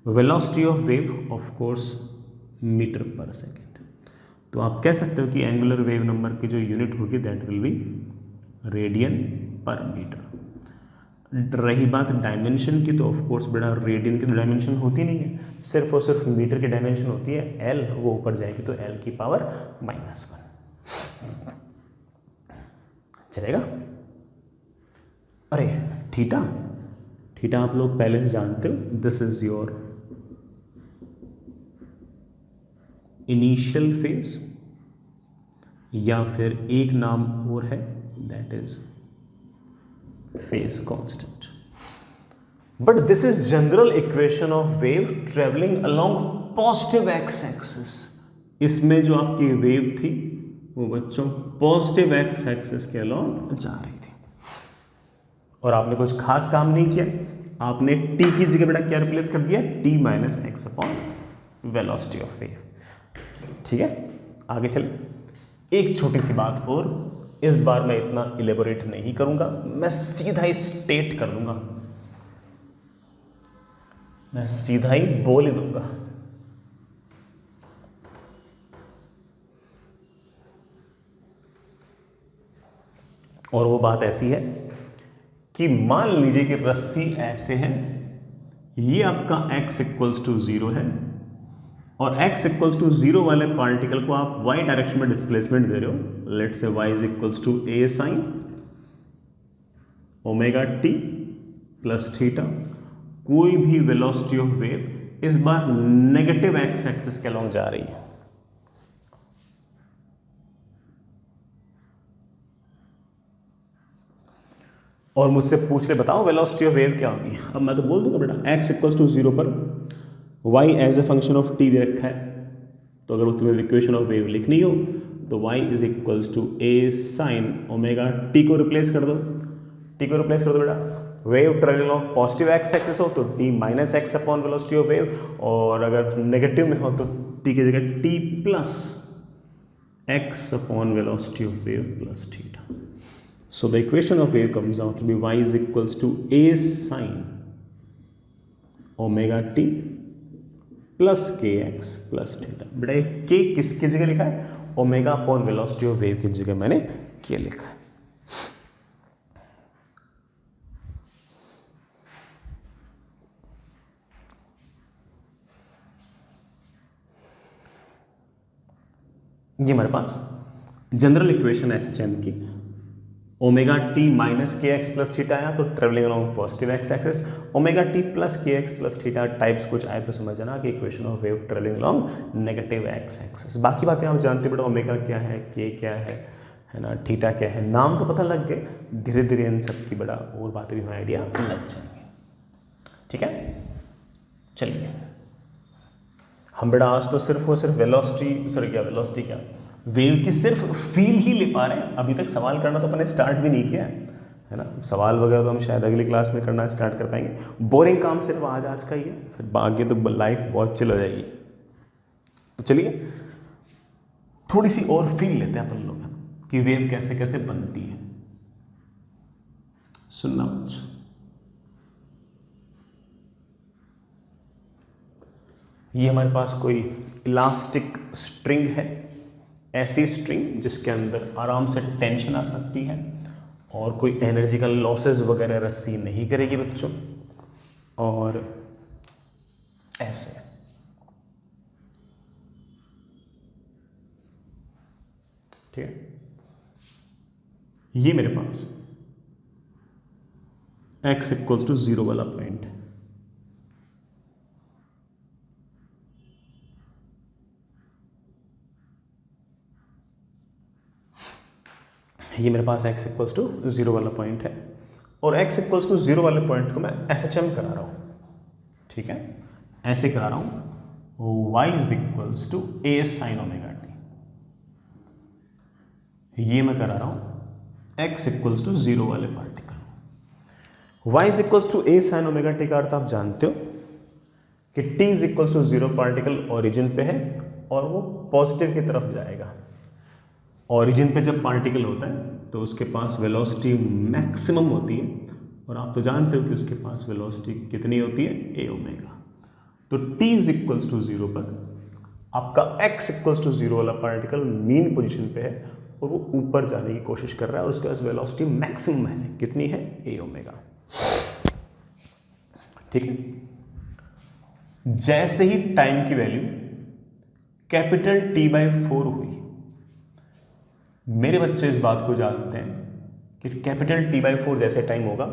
Velocity of wave of course metre per second. तो आप कह सकते हो कि एंगुलर वेव नंबर की जो यूनिट होगी दैट विल बी रेडियन पर मीटर। रही बात डायमेंशन की, तो ऑफ कोर्स बेटा रेडियन की तो डायमेंशन होती नहीं है, सिर्फ और सिर्फ मीटर की डायमेंशन होती है एल, वो ऊपर जाएगी तो एल की पावर -1 चलेगा। अरे थीटा, थीटा आप लोग पहले से जानते हो, this is your initial phase, या फिर एक नाम और है that is phase constant. But this is general equation of wave travelling along positive x axis. इसमें जो आपकी वेव थी वो बच्चों पॉजिटिव एक्स एक्सिस के अलोंग जा रही थी, और आपने कुछ खास काम नहीं किया, आपने टी की जगह बेटा क्या रिप्लेस कर दिया, T minus x upon velocity of wave. ठीक है, आगे चले। एक छोटी सी बात और, इस बार मैं इतना इलेबोरेट नहीं करूंगा, मैं सीधा ही स्टेट कर दूंगा, मैं सीधा ही बोल ही दूंगा। और वो बात ऐसी है कि मान लीजिए कि रस्सी ऐसे है, ये आपका x इक्वल्स टू 0 है, और x इक्वल्स टू 0 वाले पार्टिकल को आप y डायरेक्शन में डिस्प्लेसमेंट दे रहे हो, let's say y is equals to a sine omega t plus theta. कोई भी वेलोसिटी ऑफ वेव इस बार नेगेटिव x एक्सिस के अलोंग जा रही है। और मुझसे पूछ ले बताओ वेलोसिटी ऑफ वेव क्या होगी। अब मैं तो बोल दूंगा बेटा x इक्वल्स टू 0 पर y as a function of t दे रखा है, तो अगर तुम्हें इक्वेशन ऑफ वेव लिखनी हो तो y is equals to a sine omega t को रिप्लेस कर दो, t को रिप्लेस कर दो बेटा। Wave travelling along positive x axis हो तो t minus x upon velocity of wave, और अगर नेगेटिव में हो तो t की जगह t plus x upon velocity of wave plus theta. So the equation of wave comes out to be y is equals to a sin omega t plus kx plus theta। बेटा ये k किसकी जगह लिखा है, omega upon velocity of wave की जगह मैंने k लिखा है। ये हमारे पास जनरल इक्वेशन है SHM की। ओमेगा टी माइनस के एक्स प्लस थीटा आया तो travelling along positive x axis, omega T plus के एक्स प्लस थीटा टाइप्स कुछ आए तो समझ जाना कि equation of wave travelling along negative x axis. बाकी बातें आप जानते बेटा, ओमेगा क्या है, के क्या है ना, थीटा क्या है, नाम तो पता लग गए, धीरे धीरे इन सब की बड़ा और बातें भी हमें आइडिया लग जाएंगे। ठीक है, चलिए हम बेटा आज तो सिर्फ और सिर्फ वेलोसिटी क्या वेव की सिर्फ फील ही ले पा रहे हैं, अभी तक सवाल करना तो अपने स्टार्ट भी नहीं किया है ना। सवाल वगैरह तो हम शायद अगली क्लास में करना स्टार्ट कर पाएंगे। बोरिंग काम सिर्फ आज का ही है, फिर आगे तो लाइफ बहुत चिल हो जाएगी। तो चलिए थोड़ी सी और फील लेते हैं अपन लोग कि वेव कैसे कैसे बनती है। सुनना मुझे, ये हमारे पास कोई इलास्टिक स्ट्रिंग है, ऐसी स्ट्रिंग जिसके अंदर आराम से टेंशन आ सकती है और कोई एनर्जी का लॉसेस वगैरह रस्सी नहीं करेगी बच्चों, और ऐसे ठीक है। ये मेरे पास x इक्वल्स टू 0 वाला पॉइंट है, ये मेरे पास x इक्वल्स टू 0 वाला पॉइंट है, और x इक्वल्स टू 0 वाले पॉइंट को मैं SHM करा रहा हूँ। ठीक है, ऐसे करा रहा हूँ y is equals to a sine omega t. ये मैं करा रहा हूं x इक्वल्स टू 0 वाले particle. y is equals to a sine omega t का अर्थ आप जानते हो कि t is equals to 0 particle origin पे है और वो पॉजिटिव की तरफ जाएगा। ओरिजिन पे जब पार्टिकल होता है तो उसके पास वेलोसिटी मैक्सिमम होती है और आप तो जानते हो कि उसके पास वेलोसिटी कितनी होती है, a ओमेगा। तो t इज इक्वल्स टू 0 पर आपका x इक्वल्स टू 0 वाला पार्टिकल मीन पोजीशन पे है और वो ऊपर जाने की कोशिश कर रहा है और उसके पास वेलोसिटी मैक्सिमम है, कितनी है, a ओमेगा। ठीक है। जैसे ही टाइम की वैल्यू कैपिटल T/4 हुई, मेरे बच्चे इस बात को जानते हैं कि कैपिटल T/4 जैसे टाइम होगा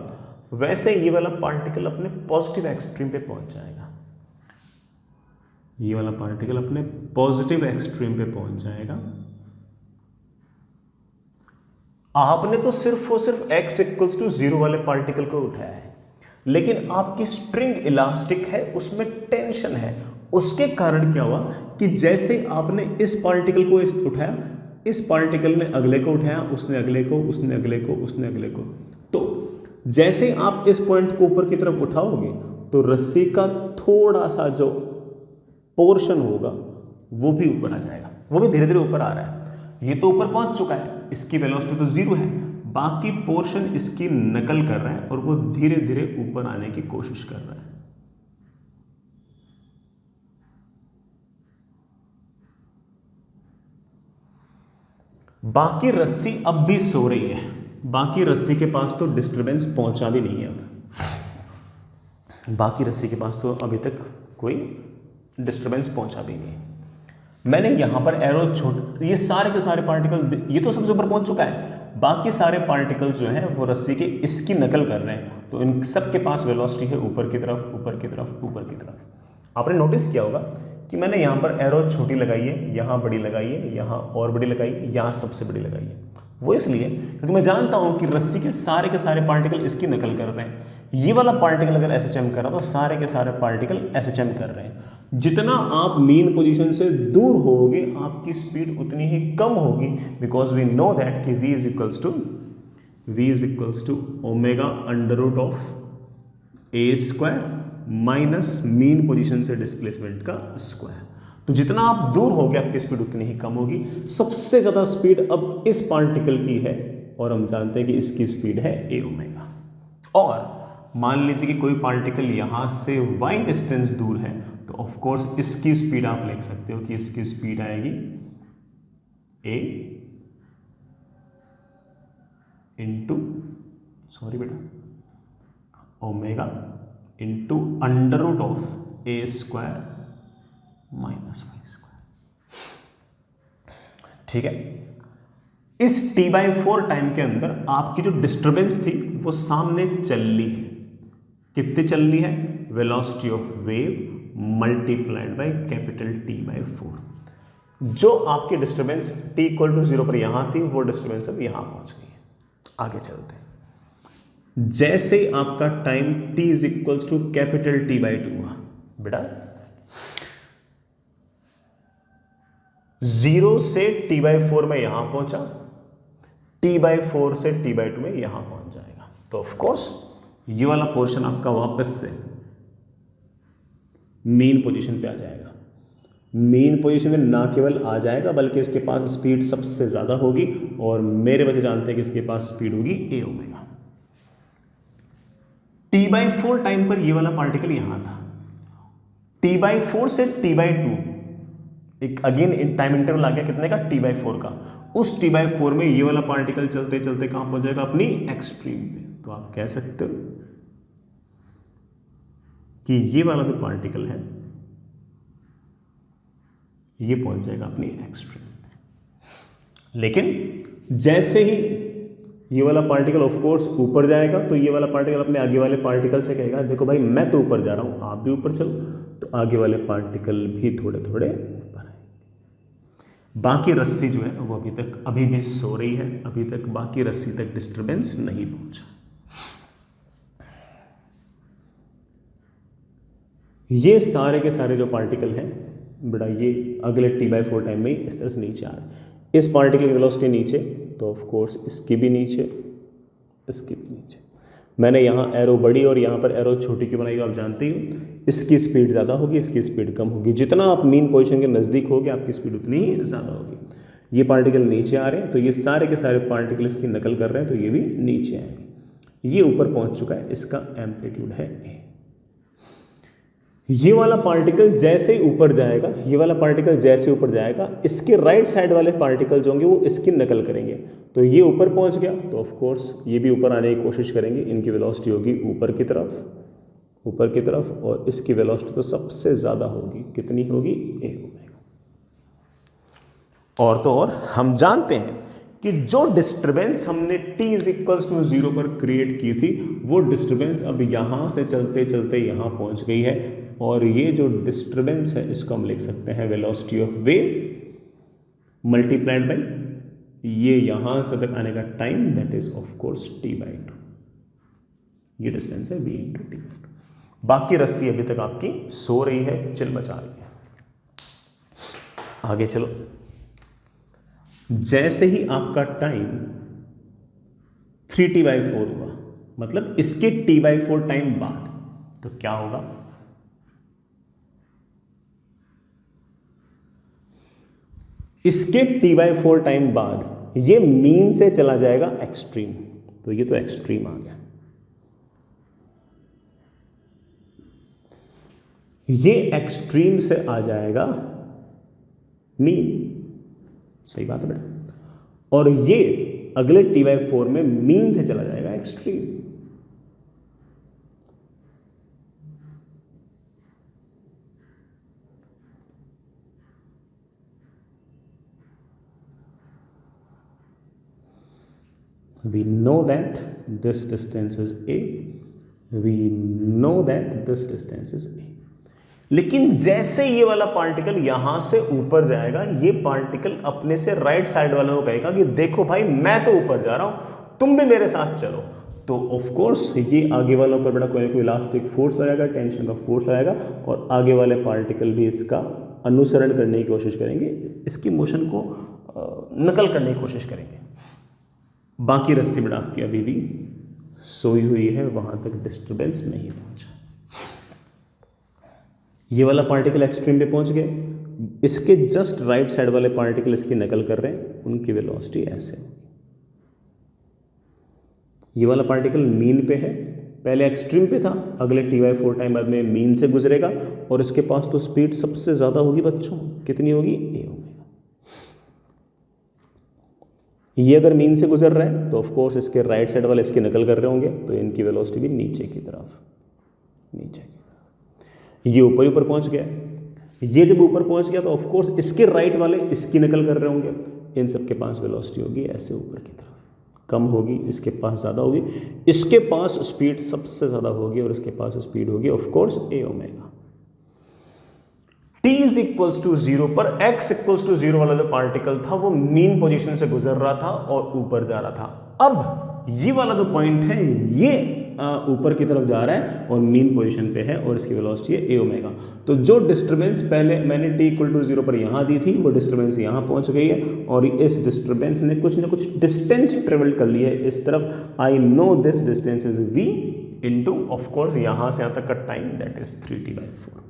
वैसे ये वाला पार्टिकल अपने पॉजिटिव एक्सट्रीम पे पहुंच जाएगा। ये वाला पार्टिकल अपने पॉजिटिव एक्सट्रीम पे पहुंच जाएगा। आपने तो सिर्फ और सिर्फ x इक्वल्स टू 0 वाले पार्टिकल को उठाया है, लेकिन आपकी स्ट्रिंग इलास्टिक है, उसमें टेंशन है। उसके कारण क्या हुआ कि जैसे आपने इस पार्टिकल को उठाया, इस पार्टिकल ने अगले को उठाया, उसने अगले को, उसने अगले को, उसने अगले को। तो जैसे आप इस पॉइंट को ऊपर की तरफ उठाओगे तो रस्सी का थोड़ा सा जो पोर्शन होगा वो भी ऊपर आ जाएगा, वो भी धीरे धीरे ऊपर आ रहा है। ये तो ऊपर पहुंच चुका है, इसकी वेलोसिटी तो 0 है, बाकी पोर्शन इसकी नकल कर रहा है और वो धीरे धीरे ऊपर आने की कोशिश कर रहा है। बाकी रस्सी अब भी सो रही है, बाकी रस्सी के पास तो डिस्टरबेंस पहुंचा भी नहीं है। अब बाकी रस्सी के पास तो अभी तक कोई डिस्टरबेंस पहुंचा भी नहीं है। मैंने यहां पर एरो ये सारे के सारे पार्टिकल, ये तो सबसे ऊपर पहुंच चुका है, बाकी सारे पार्टिकल जो हैं वो रस्सी के इसकी नकल कर रहे हैं, तो इन सब के पास वेलोसिटी है ऊपर की तरफ, ऊपर की तरफ, ऊपर की तरफ। आपने नोटिस किया होगा कि मैंने यहाँ पर एरो छोटी लगाई है, यहाँ बड़ी लगाई है, यहाँ और बड़ी लगाई है, यहाँ सबसे बड़ी लगाई है। वो इसलिए क्योंकि मैं जानता हूँ कि रस्सी के सारे पार्टिकल इसकी नकल कर रहे हैं। ये वाला पार्टिकल अगर एसएचएम कर रहा तो सारे के सारे पार्टिकल एसएचएम कर रहे हैं। जितना आप मीन पोजीशन से दूर होगे आपकी स्पीड उतनी ही कम होगी, बिकॉज वी नो दैट कि v is equals to omega under root of a square minus mean position से डिस्प्लेसमेंट का स्क्वायर। तो जितना आप दूर होगे आपकी स्पीड उतनी ही कम होगी। सबसे ज्यादा स्पीड अब इस पार्टिकल की है और हम जानते हैं कि इसकी स्पीड है a ओमेगा। और मान लीजिए कि कोई पार्टिकल यहां से y डिस्टेंस दूर है तो ऑफ कोर्स इसकी स्पीड आप लिख सकते हो कि इसकी स्पीड आएगी a into omega into under root of a square minus y square. ठीक है। इस T/4 टाइम के अंदर आपकी जो डिस्टरबेंस थी वो सामने चल ली है। कितनी चल रही है? Velocity of wave multiplied by capital T/4। जो आपकी डिस्टरबेंस t इक्वल टू 0 पर यहां थी वो डिस्टरबेंस अब यहां पहुंच गई है। आगे चलते हैं। जैसे आपका time t is equals to capital T/2 हुआ, बेटा 0 से T/4 में यहां पहुंचा, T/4 से T/2 में यहां पहुंच जाएगा। तो ऑफ कोर्स ये वाला पोर्शन आपका वापस से मेन पोजीशन पे आ जाएगा। मेन पोजीशन में ना केवल आ जाएगा बल्कि इसके पास स्पीड सबसे ज्यादा होगी और मेरे बच्चे जानते हैं कि इसके पास स्पीड होगी a ओमेगा। T/4 टाइम पर ये वाला पार्टिकल यहां था, T/4 से T/2 एक अगेन टाइम इंटरवल आ गया कितने का? T/4 का। उस T/4 में ये वाला पार्टिकल चलते चलते कहां पहुंच जाएगा? अपनी एक्सट्रीम पे। तो आप कह सकते हो कि ये वाला जो पार्टिकल है ये पहुंच जाएगा अपनी एक्सट्रीम पे। लेकिन जैसे ही ये वाला पार्टिकल ऑफ कोर्स ऊपर जाएगा तो ये वाला पार्टिकल अपने आगे वाले पार्टिकल से कहेगा देखो भाई मैं तो ऊपर जा रहा हूं, आप भी ऊपर चलो। तो आगे वाले पार्टिकल भी थोड़े थोड़े ऊपर आएंगे। बाकी रस्सी जो है वो अभी भी सो रही है, अभी तक बाकी रस्सी तक डिस्टरबेंस नहीं पहुंचा। ये सारे के सारे जो पार्टिकल हैं बेटा ये अगले T/4 टाइम में इस तरह से नीचे आ रहे हैं। इस पार्टिकल की वेलोसिटी नीचे, तो ऑफ कोर्स इसकी भी नीचे, इसकी भी नीचे। मैंने यहाँ एरो बड़ी और यहाँ पर एरो छोटी क्यों बनाई, आप जानते ही हो, इसकी स्पीड ज़्यादा होगी, इसकी स्पीड कम होगी। जितना आप मीन पोजीशन के नज़दीक होगे आपकी स्पीड उतनी ही ज़्यादा होगी। ये पार्टिकल नीचे आ रहे हैं तो ये सारे के सारे पार्टिकल इसकी नकल कर रहे हैं, तो ये भी नीचे आएंगे। ये ऊपर पहुँच चुका है, इसका एम्पलीट्यूड है ए। ये वाला पार्टिकल जैसे ही ऊपर जाएगा, ये वाला पार्टिकल जैसे ऊपर जाएगा, इसके राइट साइड वाले पार्टिकल जो होंगे वो इसकी नकल करेंगे। तो ये ऊपर पहुंच गया तो ऑफ कोर्स ये भी ऊपर आने की कोशिश करेंगे। इनकी वेलोसिटी होगी ऊपर की तरफ, ऊपर की तरफ, और इसकी वेलोसिटी तो सबसे ज़्यादा होगी। कितनी होगी, ए ओमेगा। और तो और हम जानते हैं कि जो डिस्टर्बेंस हमने t इज इक्वल्स टू 0 पर क्रिएट की थी, वो डिस्टर्बेंस अब यहाँ से चलते चलते यहाँ पहुँच गई है। और ये जो डिस्टर्बेंस है इसको हम लिख सकते हैं velocity of wave multiplied by ये यहाँ से तक आने का time, that is of course t/2। ये डिस्टेंस है v × t/2। बाकी रस्सी अभी तक आपकी सो रही है, चिल मचा रही है। आगे चलो। जैसे ही आपका टाइम 3t/4 हुआ, मतलब इसके t/4 टाइम बाद, तो क्या होगा, इसके t/4 टाइम बाद ये मीन से चला जाएगा एक्सट्रीम। तो ये तो एक्सट्रीम आ गया। ये एक्सट्रीम से आ जाएगा मीन, सही बात है बेटा। और ये अगले t/4 में मीन से चला जाएगा extreme. We know that this distance is a. We know that this distance is a. लेकिन जैसे ये वाला पार्टिकल यहां से ऊपर जाएगा, ये पार्टिकल अपने से राइट साइड वालों को कहेगा कि देखो भाई मैं तो ऊपर जा रहा हूं, तुम भी मेरे साथ चलो। तो ऑफ कोर्स ये आगे वालों पर बड़ा कोई ना कोई इलास्टिक फोर्स लगाएगा, टेंशन का फोर्स लगाएगा, और आगे वाले पार्टिकल भी इसका अनुसरण करने की कोशिश करेंगे, इसकी मोशन को नकल करने की कोशिश करेंगे। बाकी रस्सी बेटा आपकी अभी भी सोई हुई है, वहां तक डिस्टर्बेंस नहीं पहुंचा। ये वाला पार्टिकल एक्सट्रीम पे पहुंच गए, इसके जस्ट राइट साइड वाले पार्टिकल इसकी नकल कर रहे हैं, उनकी वेलोसिटी ऐसे होगी। ये वाला पार्टिकल मीन पे है, पहले एक्सट्रीम पे था, अगले t/4 टाइम बाद में मीन से गुजरेगा, और इसके पास तो स्पीड सबसे ज़्यादा होगी बच्चों। कितनी होगी, a ओमेगा। ये अगर मीन से गुजर रहा है तो ऑफ कोर्स इसके राइट साइड वाले इसकी नकल कर रहे होंगे, तो इनकी वेलोसिटी भी नीचे की तरफ, नीचे की तरफ। ये ऊपर ऊपर पहुंच गया। ये जब ऊपर पहुंच गया तो ऑफ कोर्स इसके राइट वाले इसकी नकल कर रहे होंगे, इन सब के पास वेलोसिटी होगी ऐसे ऊपर की तरफ, कम होगी, इसके पास ज़्यादा होगी। इसके पास स्पीड सबसे ज़्यादा होगी और इसके पास स्पीड होगी of course a omega. t is equals to 0 पर x इक्वल्स टू 0 वाला जो पार्टिकल था वो मीन पोजीशन से गुजर रहा था और ऊपर जा रहा था। अब ये वाला जो पॉइंट है ये ऊपर की तरफ जा रहा है और मीन पोजीशन पे है, और इसकी वेलोसिटी है a ओमेगा। तो जो डिस्टर्बेंस पहले मैंने t इक्वल टू 0 पर यहाँ दी थी, वो डिस्टर्बेंस यहाँ पहुँच गई है, और इस डिस्टर्बेंस ने कुछ ना कुछ डिस्टेंस ट्रेवल कर लिया है इस तरफ। I know this distance is v into of course यहाँ से यहाँ तक का टाइम, दैट इज 3t/4।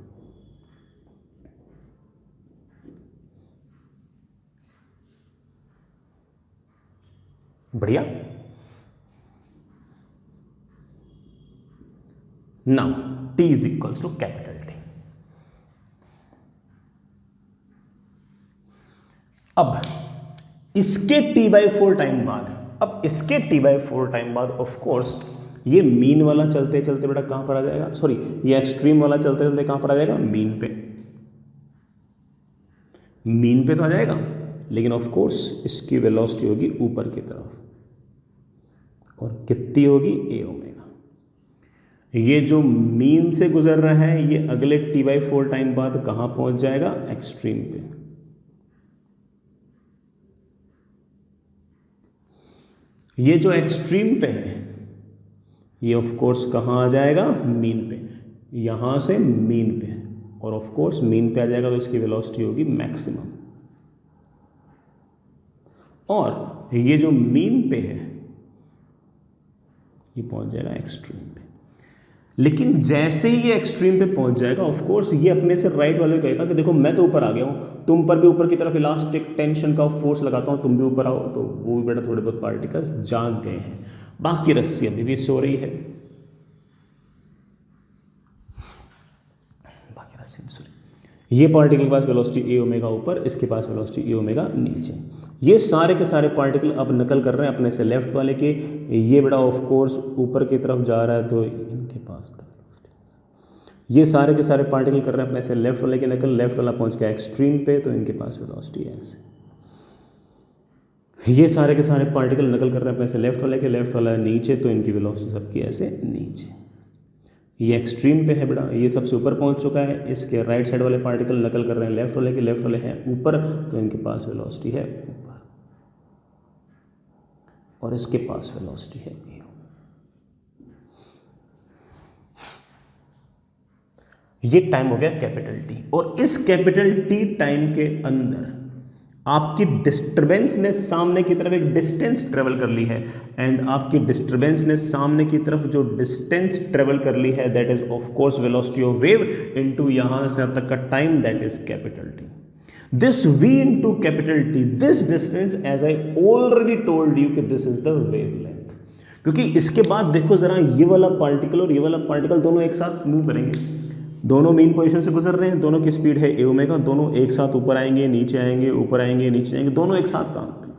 बढ़िया। Now t is equals to capital T। अब इसके t/4 टाइम बाद, अब इसके t/4 टाइम बाद ऑफ कोर्स ये मीन वाला चलते चलते बेटा कहां पर आ जाएगा, सॉरी ये एक्सट्रीम वाला चलते चलते कहां पर आ जाएगा, मीन पे। मीन पे तो आ जाएगा, लेकिन ऑफ कोर्स इसकी वेलोसिटी होगी ऊपर की तरफ, और कितनी होगी, a ओमेगा। ये जो मीन से गुजर रहा है ये अगले t/4 टाइम बाद कहां पहुंच जाएगा, एक्सट्रीम पे। ये जो एक्सट्रीम पे है ये ऑफ कोर्स कहां आ जाएगा, मीन पे। यहां से मीन पे, और ऑफ कोर्स मीन पे आ जाएगा तो इसकी वेलोसिटी होगी मैक्सिमम। और ये जो मीन पे है ये पहुंच जाएगा एक्सट्रीम पे। लेकिन जैसे ही ये एक्सट्रीम पे पहुंच जाएगा ऑफ कोर्स ये अपने से राइट वाले को कहेगा कि देखो मैं तो ऊपर आ गया हूँ, तुम पर भी ऊपर की तरफ इलास्टिक टेंशन का फोर्स लगाता हूँ, तुम भी ऊपर आओ। तो वो भी बेटा थोड़े बहुत पार्टिकल्स जाग गए हैं, बाकी रस्सी अभी भी सो रही है, बाकी रस्सी में सो रही। ये पार्टिकल के पास वेलोसिटी ए ओमेगा ऊपर, इसके पास वेलोसिटी ए ओमेगा नीचे। ये सारे के सारे पार्टिकल अब नकल कर रहे हैं अपने से लेफ्ट वाले के। ये बेटा ऑफ कोर्स ऊपर की तरफ जा रहा है तो इनके पास ये सारे के सारे पार्टिकल कर रहे हैं अपने से लेफ्ट वाले की नकल। लेफ्ट वाला पहुंच गया एक्सट्रीम पे तो इनके पास वेलोसिटी है ऐसे। ये सारे के सारे पार्टिकल नकल कर रहे हैं अपने से लेफ्ट वाले के, लेफ्ट वाला नीचे तो इनकी वेलोसिटी सबकी ऐसे नीचे। ये एक्सट्रीम पे है बेटा, ये सबसे ऊपर पहुंच चुका है। इसके राइट साइड वाले पार्टिकल नकल कर रहे हैं लेफ्ट वाले के, लेफ्ट वाले हैं ऊपर तो इनके पास वेलोसिटी है ऊपर, और इसके पास वेलोसिटी है ए। ये टाइम हो गया कैपिटल टी, और इस कैपिटल टी टाइम के अंदर आपकी डिस्टरबेंस ने सामने की तरफ एक डिस्टेंस ट्रेवल कर ली है, एंड आपकी डिस्टरबेंस ने सामने की तरफ जो डिस्टेंस ट्रेवल कर ली है that is of course velocity of wave into यहां से अब तक का time that is capital T. This v into capital T, this distance as I already told you कि this is the wavelength। क्योंकि इसके बाद देखो जरा ये वाला पार्टिकल और ये वाला पार्टिकल दोनों एक साथ मूव करेंगे, दोनों मेन पोजीशन से गुजर रहे हैं, दोनों की स्पीड है ए ओमेगा, दोनों एक साथ ऊपर आएंगे नीचे आएंगे, ऊपर आएंगे नीचे आएंगे, दोनों एक साथ काम करेंगे,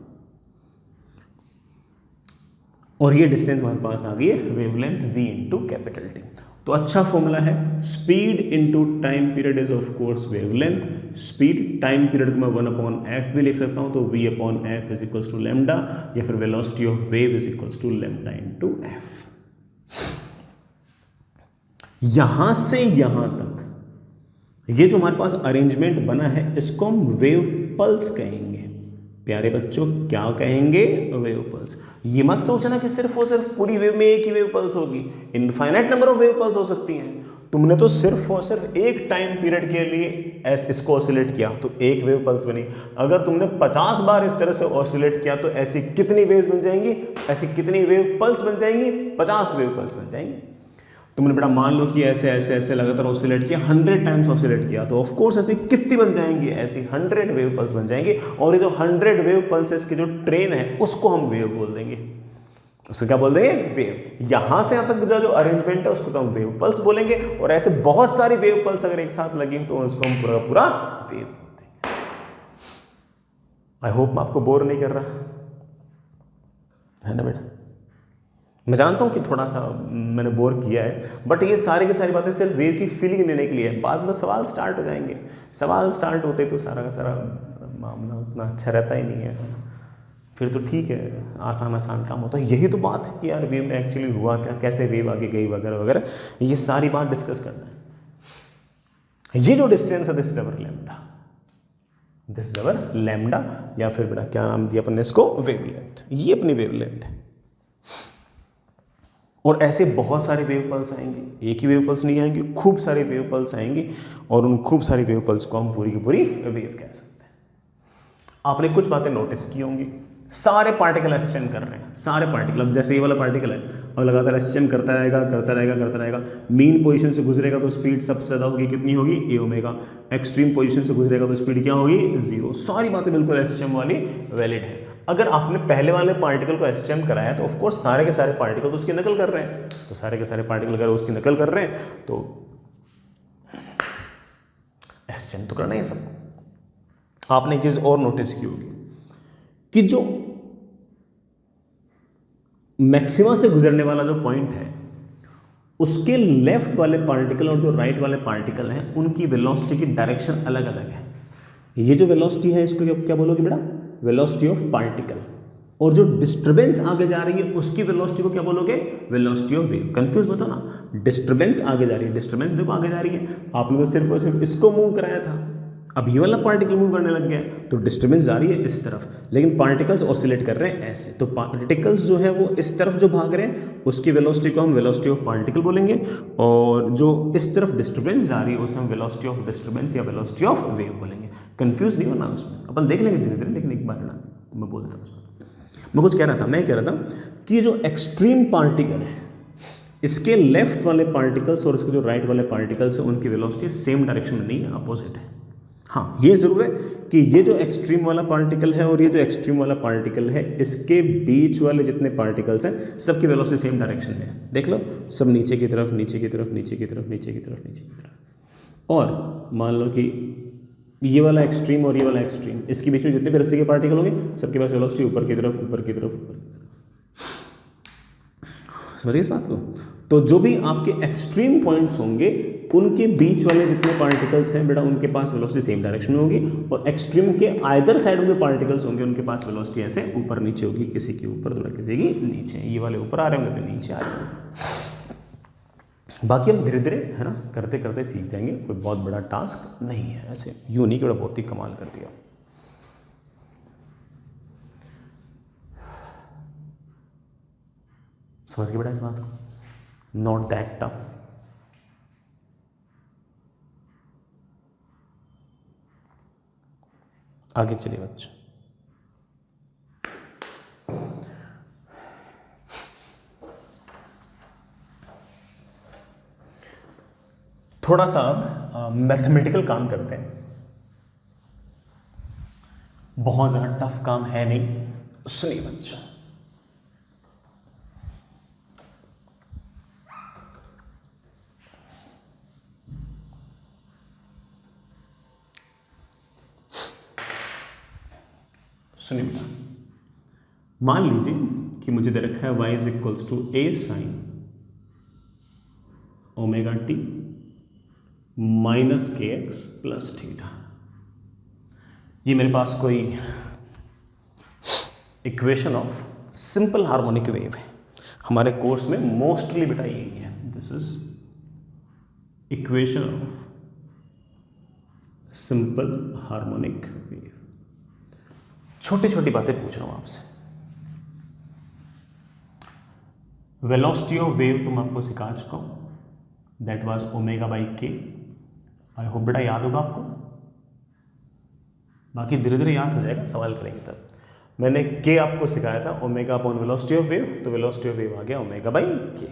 और ये डिस्टेंस हमारे पास आ गई है wavelength v into capital T. तो अच्छा फॉर्मूला है, speed into time period is of course wavelength. Speed time period को मैं 1/f भी लिख सकता हूं, तो v/f is equals to lambda, या फिर velocity of wave is equals to lambda into f। यहां से यहां तक ये जो हमारे पास अरेंजमेंट बना है इसको हम वेव पल्स कहेंगे। प्यारे बच्चों क्या कहेंगे? Wave pulse. ये मत सोचना कि सिर्फ और सिर्फ पूरी वेव में एक ही वेव पल्स होगी, infinite number of wave pulse हो सकती हैं। तुमने तो सिर्फ और सिर्फ एक टाइम पीरियड के लिए इसको ऑसिलेट किया तो एक वेव पल्स बनी। अगर तुमने 50 बार इस तरह से ऑसिलेट किया तो ऐसी कितनी वेव्स बन जाएंगी, ऐसी कितनी वेव पल्स बन जाएंगी? 50 वेव पल्स बन जाएंगी। तुमने बेटा मान लो कि ऐसे ऐसे ऐसे लगातार ऑसिलेट किया, 100 टाइम्स ऑसिलेट किया, तो ऑफ कोर्स ऐसी कितनी बन जाएंगी? ऐसी 100 वेव पल्स बन जाएंगी। और ये जो 100 वेव पल्सेस की जो ट्रेन है उसको हम वेव बोल देंगे। उसको क्या बोल देंगे? वेव। यहां से यहां तक जो अरेंजमेंट है उसको तो हम वेव पल्स बोलेंगे, और ऐसे बहुत सारी वेव पल्स अगर एक साथ लगी तो उसको हम पूरा पूरा वेव बोल देंगे। आई होप मैं आपको बोर नहीं कर रहा है ना बेटा। मैं जानता हूं कि थोड़ा सा मैंने बोर किया है, बट ये सारी की सारी बातें सिर्फ वेव की फीलिंग देने के लिए है। बाद में सवाल स्टार्ट हो जाएंगे, सवाल स्टार्ट होते तो सारा का सारा मामला उतना अच्छा रहता ही नहीं है, फिर तो ठीक है, आसान आसान काम होता है। यही तो बात है कि यार वेव में एक्चुअली हुआ क्या, कैसे वेव आगे गई वगैरह वगैरह, ये सारी बात डिस्कस करना है। ये जो डिस्टेंस है this is our lambda, this is our lambda, या फिर बेटा क्या नाम दिया अपन ने इसको? वेवलेंथ। ये अपनी वेवलेंथ है। और ऐसे बहुत सारे वेव पल्स आएंगे, एक ही वेव पल्स नहीं आएंगे, खूब सारे वेव पल्स आएंगे, और उन खूब सारी वेव पल्स को हम पूरी की पूरी वेव कह सकते हैं। आपने कुछ बातें नोटिस की होंगी, सारे पार्टिकल एक्सचेंज कर रहे हैं, सारे पार्टिकल। अब जैसे ये वाला पार्टिकल है, अब लगातार एक्सचेंज करता रहेगा करता रहेगा करता रहेगा, मीन पोजीशन से गुजरेगा तो स्पीड सबसे ज़्यादा होगी, कितनी होगी? ए ओमेगा। एक्सट्रीम पोजीशन से गुजरेगा तो स्पीड क्या होगी? 0। सारी बातें बिल्कुल एसएचएम वाली वैलिड है। अगर आपने पहले वाले पार्टिकल को एसएचएम कराया तो ऑफकोर्स सारे के सारे पार्टिकल तो उसकी नकल कर रहे हैं, तो सारे के सारे पार्टिकल अगर उसकी नकल कर रहे हैं तो एसएचएम तो करना है सबको। आपने एक चीज़ और नोटिस की होगी कि जो मैक्सिमा से गुजरने वाला जो पॉइंट है उसके लेफ्ट वाले पार्टिकल और जो राइट वाले पार्टिकल हैं उनकी वेलोसिटी की डायरेक्शन अलग अलग है। ये जो वेलोसिटी है इसको क्या बोलोगे बेटा? Velocity of particle. और जो डिस्टरबेंस आगे जा रही है उसकी वेलोसिटी को क्या बोलोगे? Velocity of wave. कंफ्यूज मत हो ना, डिस्टरबेंस आगे जा रही है, डिस्टरबेंस देखो आगे जा रही है, आपने तो सिर्फ और सिर्फ इसको मूव कराया था, अब ये वाला पार्टिकल मूव करने लग गया तो डिस्टरबेंस जा रही है इस तरफ, लेकिन पार्टिकल्स ऑसिलेट कर रहे हैं ऐसे। तो पार्टिकल्स जो है वो इस तरफ जो भाग रहे हैं उसकी वेलोसिटी को हम वेलोसिटी ऑफ पार्टिकल बोलेंगे, और जो इस तरफ डिस्टरबेंस जा रही है उसे हम वेलोसिटी ऑफ डिस्टरबेंस या वेलोसिटी ऑफ वेव बोलेंगे। कंफ्यूज नहीं होना उसमें, अपन देख लेंगे धीरे धीरे, लेकिन एक बार ना मैं बोल देता हूँ। मैं कुछ कह रहा था, मैं कह रहा था कि जो एक्सट्रीम पार्टिकल है, इसके लेफ्ट वाले पार्टिकल्स और इसके जो राइट वाले पार्टिकल्स हैं उनकी वेलोसिटी सेम डायरेक्शन में नहीं है, अपोजिट है। हाँ, ये जरूर है कि ये जो एक्सट्रीम वाला पार्टिकल है और ये जो एक्सट्रीम वाला पार्टिकल है, इसके बीच वाले जितने पार्टिकल्स हैं सबकी वेलोसिटी सेम डायरेक्शन में है। देख लो, सब नीचे की तरफ, नीचे की तरफ, नीचे की तरफ, नीचे की तरफ, नीचे की तरफ। और मान लो कि ये वाला एक्सट्रीम और ये वाला एक्सट्रीम, इसके बीच में जितने भी रस्सी के पार्टिकल होंगे सबके पास वेलोसिटी ऊपर की तरफ, ऊपर की तरफ, ऊपर की तरफ। समझिए इस बात को। तो जो भी आपके एक्सट्रीम पॉइंट्स होंगे उनके बीच वाले जितने पार्टिकल्स हैं बेटा, उनके पास वेलोसिटी सेम डायरेक्शन में होगी, और एक्सट्रीम के आइदर साइड में जो पार्टिकल्स होंगे उनके पास वेलोसिटी ऐसे ऊपर नीचे होगी, किसी के ऊपर थोड़ा, किसी की नीचे। ये वाले ऊपर आ रहे होंगे तो नीचे आ रहे होंगे। बाकी हम धीरे धीरे, है ना, करते करते सीख जाएंगे, कोई बहुत बड़ा टास्क नहीं है। ऐसे यूं नहीं कि बड़ा बहुत ही कमाल कर दिया। समझ के बेटा इस बात को, नॉट दैट टफ। आगे चलिए बच्चों, थोड़ा सा अब मैथमेटिकल काम करते हैं। बहुत ज्यादा टफ काम है नहीं, सुनिए बच्चों। सुनिए, मान लीजिए कि मुझे दे रखा है y is equals to a sine omega T minus के एक्स प्लस थीटा। ये मेरे पास कोई equation of simple harmonic wave है। हमारे कोर्स में मोस्टली बेटा यही है, this is equation of simple harmonic wave. छोटी छोटी बातें पूछ रहा हूं आपसे। वेलोसिटी ऑफ वेव तो मैं आपको सिखा चुका हूं, दैट वाज ओमेगा बाई के। आई होप बेटा याद होगा आपको। बाकी धीरे धीरे याद हो जाएगा, सवाल करेंगे तब। मैंने के आपको सिखाया था omega upon velocity of wave, तो वेलोसिटी ऑफ वेव आ गया ओमेगा बाई के।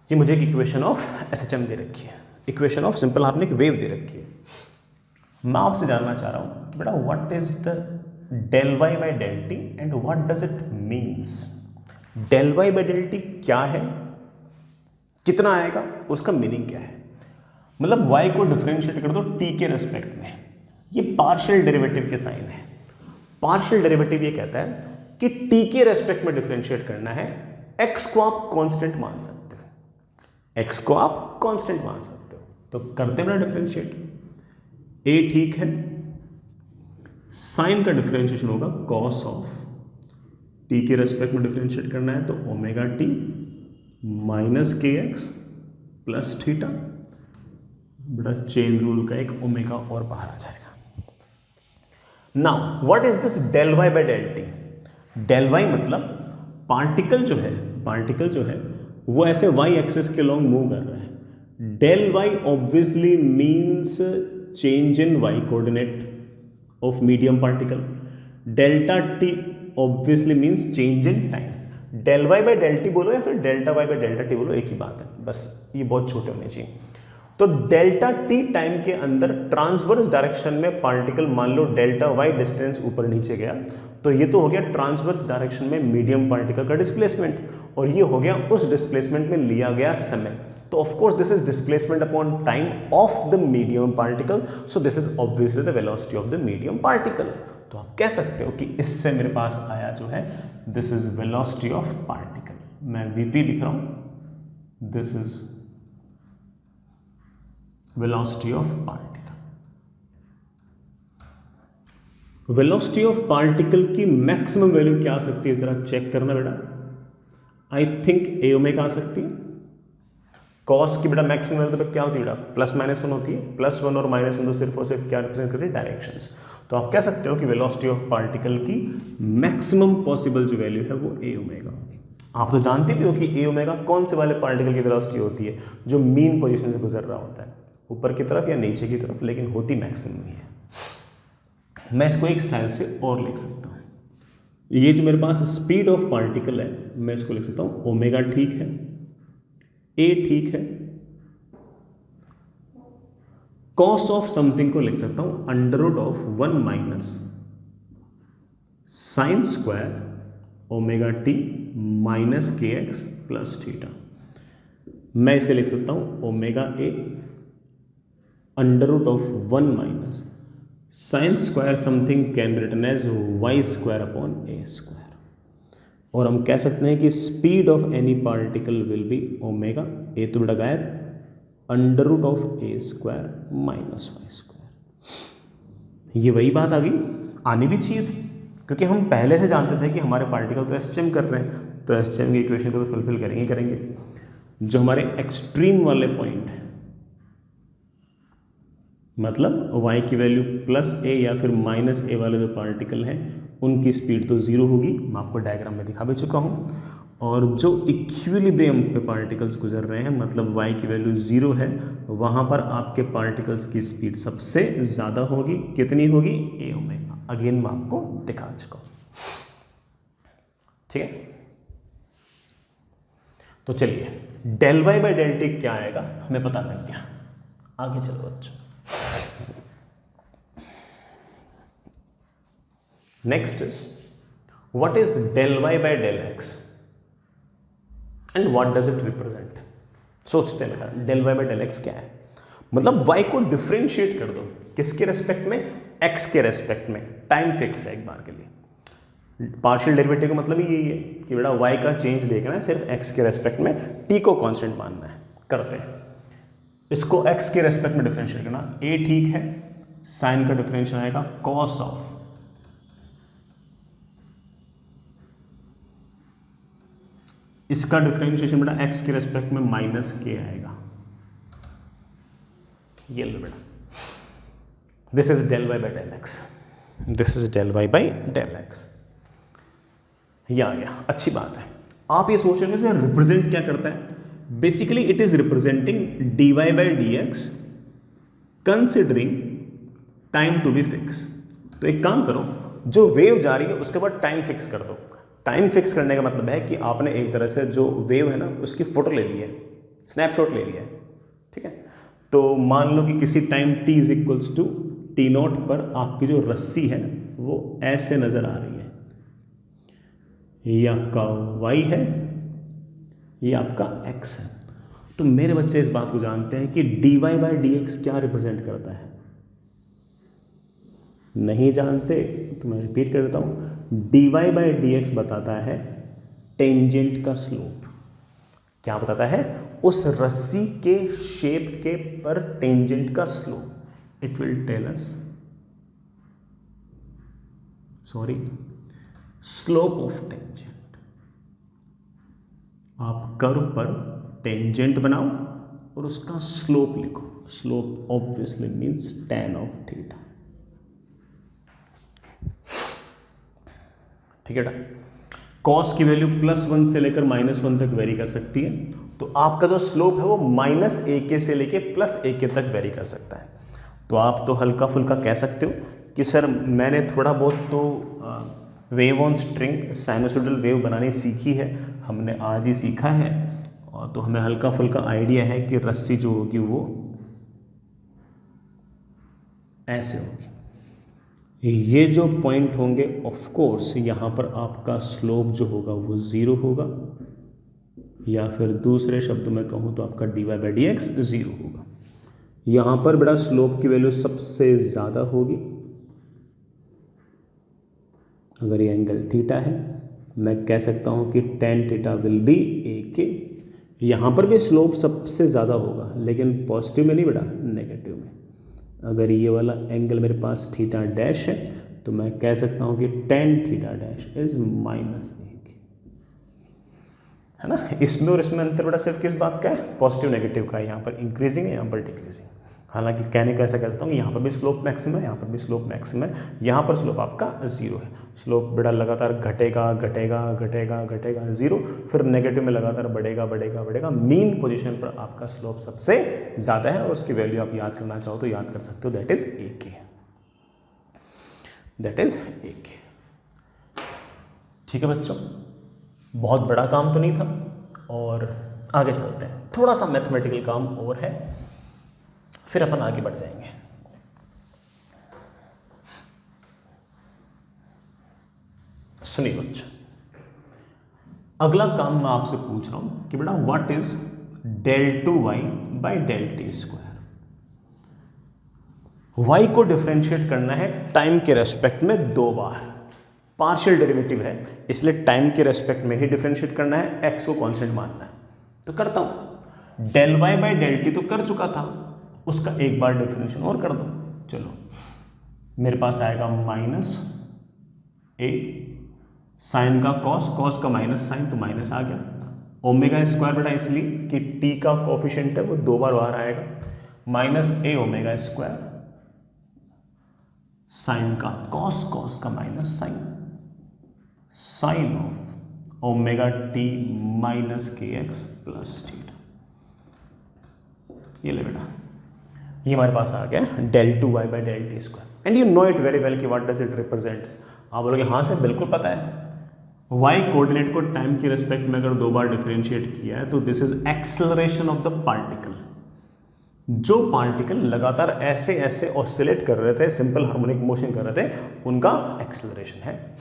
ये मुझे एक इक्वेशन ऑफ एसएचएम दे रखी है, equation of simple harmonic wave दे रखी है। मैं आपसे जानना चाह रहा हूं कि बेटा what is the del y by del t and what does it means? del y by del t क्या है, कितना आएगा, उसका मीनिंग क्या है? मतलब y को डिफरेंशिएट कर दो t के रेस्पेक्ट में, ये पार्शियल डेरिवेटिव के साइन है। पार्शियल डेरिवेटिव ये कहता है कि t के रेस्पेक्ट में डिफरेंशिएट करना है, x को आप कांस्टेंट मान सकते हो, x को आप कांस्टेंट मान सकते हो। तो करते हैं ना डिफरेंशिएट, a ठीक है, साइन का डिफरेंशिएशन होगा कॉस ऑफ टी के रेस्पेक्ट में डिफरेंशिएट करना है, तो ओमेगा टी माइनस के एक्स प्लस थीटा। बड़ा चेन रूल का एक ओमेगा और बाहर आ जाएगा। Now what is this del y by del t? Del y मतलब पार्टिकल जो है वो ऐसे वाई एक्सिस के लॉन्ग मूव कर रहा है। Del y obviously means change in y coordinate of medium particle. delta t obviously means change in time. del y by del t बोलो या फिर delta y by delta t बोलो, एक ही बात है, बस ये बहुत छोटे होने चाहिए। तो डेल्टा t टाइम के अंदर ट्रांसवर्स डायरेक्शन में पार्टिकल, मान लो डेल्टा y डिस्टेंस ऊपर नीचे गया, तो ये तो हो गया ट्रांसवर्स डायरेक्शन में मीडियम पार्टिकल का डिस्प्लेसमेंट, और ये हो गया उस डिस्प्लेसमेंट में लिया गया समय। तो of course this is displacement upon time of the medium particle, so this is obviously the velocity of the medium particle. तो आप कह सकते हो कि इससे मेरे पास आया जो है, this is velocity of particle. मैं वीपी लिख रहा हूं, this is velocity of particle. Velocity of particle की मैक्सिमम वैल्यू क्या आ सकती है, जरा चेक करना बेटा। आई थिंक ए ओमेगा आ सकती है। कॉस की बेटा मैक्सिमम वैल्यू क्या होती है बेटा, प्लस माइनस वन होती है। प्लस वन और माइनस वन तो सिर्फ और सिर्फ क्या रिप्रेजेंट कर रही है, डायरेक्शंस। तो आप कह सकते हो कि वेलोसिटी ऑफ पार्टिकल की मैक्सिमम पॉसिबल जो वैल्यू है वो ए ओमेगा होगी। आप तो जानते भी हो कि ए ओमेगा कौन से वाले पार्टिकल की वेलोसिटी होती है, जो मीन पोजीशन से गुजर रहा होता है, ऊपर की तरफ या नीचे की तरफ, लेकिन होती मैक्सिमम ही है। मैं इसको एक स्टाइल से और लिख सकता हूँ, ये जो मेरे पास स्पीड ऑफ पार्टिकल है मैं इसको लिख सकता हूं ओमेगा, ठीक है, ए ठीक है, कॉस ऑफ समथिंग को लिख सकता हूं under root of 1 minus sine square omega T minus के एक्स प्लस थीटा। मैं इसे लिख सकता हूं omega A under root of 1 minus sine square something can be written as Y square upon A square. और हम कह सकते हैं कि speed of any particle will be omega, A तो बेटा गायब, under root of A square minus Y square. ये वही बात आ गई, आनी भी चाहिए थी, क्योंकि हम पहले से जानते थे कि हमारे पार्टिकल तो एसएचएम कर रहे हैं, तो एसएचएम की इक्वेशन को तो फुलफिल करेंगे। जो हमारे एक्सट्रीम वाले पॉइंट है, मतलब y की वैल्यू प्लस ए या फिर माइनस ए वाले जो पार्टिकल हैं उनकी स्पीड तो जीरो होगी, मैं आपको डायग्राम में दिखा भी चुका हूँ। और जो इक्विलिब्रियम पे पार्टिकल्स गुजर रहे हैं, मतलब y की वैल्यू जीरो है, वहाँ पर आपके पार्टिकल्स की स्पीड सबसे ज़्यादा होगी। कितनी होगी? ए ओमेगा। अगेन मैं आपको दिखा चुका हूँ, ठीक है। तो चलिए del y by del t क्या आएगा हमें पता लग गया, आगे चलो बच्चों। Next is what is del y by del x and what does it represent. सोचते हैं बेटा del y by del x क्या है, मतलब y को डिफ्रेंशिएट कर दो, किसके रेस्पेक्ट में? x के रेस्पेक्ट में। टाइम फिक्स है एक बार के लिए। पार्शियल डेरिवेटिव का मतलब ही यही है कि बेटा y का चेंज देखना है सिर्फ x के रेस्पेक्ट में, t को कांस्टेंट मानना है। करते हैं इसको x के रेस्पेक्ट में डिफरेंशिएट करना। a ठीक है, साइन का डिफरेंशियल आएगा कॉस ऑफ, इसका डिफरेंशिएशन बेटा x के रेस्पेक्ट में माइनस के आएगा। ये लो बेटा, this is del y by del x, this is del y by del x. ये आ गया, अच्छी बात है। आप ये सोचेंगे सर रिप्रेजेंट क्या करता है? Basically it is representing dy by dx considering time to be fix. तो एक काम करो, जो वेव जा रही है उसके बाद टाइम फिक्स कर दो। टाइम फिक्स करने का मतलब है कि आपने एक तरह से जो वेव है ना उसकी फोटो ले ली है, स्नैपशॉट ले लिया है, ठीक है। तो मान लो कि किसी time t is equals to t not पर आपकी जो रस्सी है वो ऐसे नजर आ रही है। ये आपका y है, ये आपका x है। तो मेरे बच्चे इस बात को जानते हैं कि dy बाई dx क्या रिप्रेजेंट करता है? नहीं जानते तो मैं रिपीट कर देता हूं, dy बाई dx बताता है टेंजेंट का स्लोप। क्या बताता है? उस रस्सी के शेप के पर टेंजेंट का slope. It will tell us, sorry, slope of tangent. आप कर्व पर टेंजेंट बनाओ और उसका स्लोप लिखो। Slope obviously means tan of theta, ठीक है बेटा। कॉस की वैल्यू +1 से लेकर -1 तक वेरी कर सकती है, तो आपका जो स्लोप है वो -1 से लेकर +1 तक वेरी कर सकता है। तो आप तो हल्का फुल्का कह सकते हो कि सर मैंने थोड़ा बहुत तो wave on string sinusoidal wave बनानी सीखी है, हमने आज ही सीखा है, और तो हमें हल्का फुल्का आइडिया है कि रस्सी जो होगी वो ऐसे होगी। ये जो पॉइंट होंगे ऑफ कोर्स यहाँ पर आपका स्लोप जो होगा वो 0 होगा, या फिर दूसरे शब्द में कहूँ तो आपका dy बाई dx 0 होगा। यहाँ पर बड़ा स्लोप की वैल्यू सबसे ज़्यादा होगी। अगर ये एंगल थीटा है, मैं कह सकता हूँ कि tan theta will be AK। यहाँ पर भी स्लोप सबसे ज़्यादा होगा, लेकिन पॉजिटिव में नहीं बेटा, नेगेटिव में। अगर ये वाला एंगल मेरे पास थीटा डैश है तो मैं कह सकता हूँ कि tan थीटा डैश इज -1, है ना। इसमें और इसमें अंतर बड़ा सिर्फ किस बात का है? पॉजिटिव नेगेटिव का है। यहाँ पर इंक्रीजिंग है, यहाँ पर डिक्रीजिंग। हालांकि कहने का ऐसा कह सकता हूँ कि यहाँ पर भी स्लोप मैक्सिमम है, यहाँ पर भी स्लोप मैक्सिमम है, यहाँ पर स्लोप आपका 0 है। स्लोप बेटा लगातार घटेगा घटेगा घटेगा घटेगा 0, फिर नेगेटिव में लगातार बढ़ेगा बढ़ेगा बढ़ेगा। मीन पोजीशन पर आपका स्लोप सबसे ज़्यादा है, और उसकी वैल्यू आप याद करना चाहो तो याद कर सकते हो, that is AK, that is AK। ठीक है बच्चों, बहुत बड़ा काम तो नहीं था और आगे चलते हैं, थोड़ा सा मैथमेटिकल काम और है, फिर अपन आगे बढ़ जाएंगे। सुनिए बच्चों, अगला काम मैं आपसे पूछ रहा हूं कि बेटा what is del 2y by del t square. y को डिफरेंशिएट करना है टाइम के रेस्पेक्ट में 2 बार, पार्शियल डेरिवेटिव है इसलिए टाइम के रेस्पेक्ट में ही डिफरेंशिएट करना है, x को कांस्टेंट मानना है। तो करता हूं, del y by del t तो कर चुका था, उसका एक बार डिफरेंशिएशन और कर दो। चलो मेरे पास आएगा माइनस ए साइन का कॉस, कॉस का माइनस साइन तो माइनस आ गया, ओमेगा स्क्वायर बेटा इसलिए कि टी का कोफिशिएंट है वो 2 बार बाहर आएगा, minus a omega square sine का कॉस, कॉस का minus sine, sine of omega T minus के एक्स प्लस थीटा। ये ले बेटा, ये हमारे पास आ गया del 2y by del t square and you know it very well कि व्हाट डज इट रिप्रेजेंट्स। आप बोलोगे हाँ सर बिल्कुल पता है, y कोऑर्डिनेट को टाइम के रिस्पेक्ट में अगर 2 बार डिफरेंशिएट किया है तो this is acceleration of the particle. जो पार्टिकल लगातार ऐसे ऐसे ऑसिलेट कर रहे थे, सिंपल हार्मोनिक मोशन कर रहे थे, उनका एक्सेलरेशन है।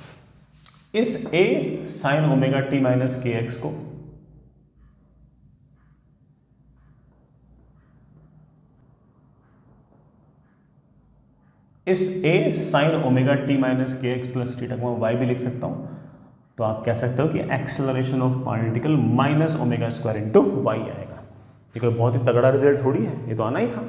इस a sine omega T minus के एक्स को इस a sine omega T minus के एक्स प्लस थीटा को मैं y भी लिख सकता हूं, तो आप कह सकते हो कि acceleration of particle minus omega square into y आएगा। ये कोई बहुत ही तगड़ा रिजल्ट थोड़ी है, ये तो आना ही था,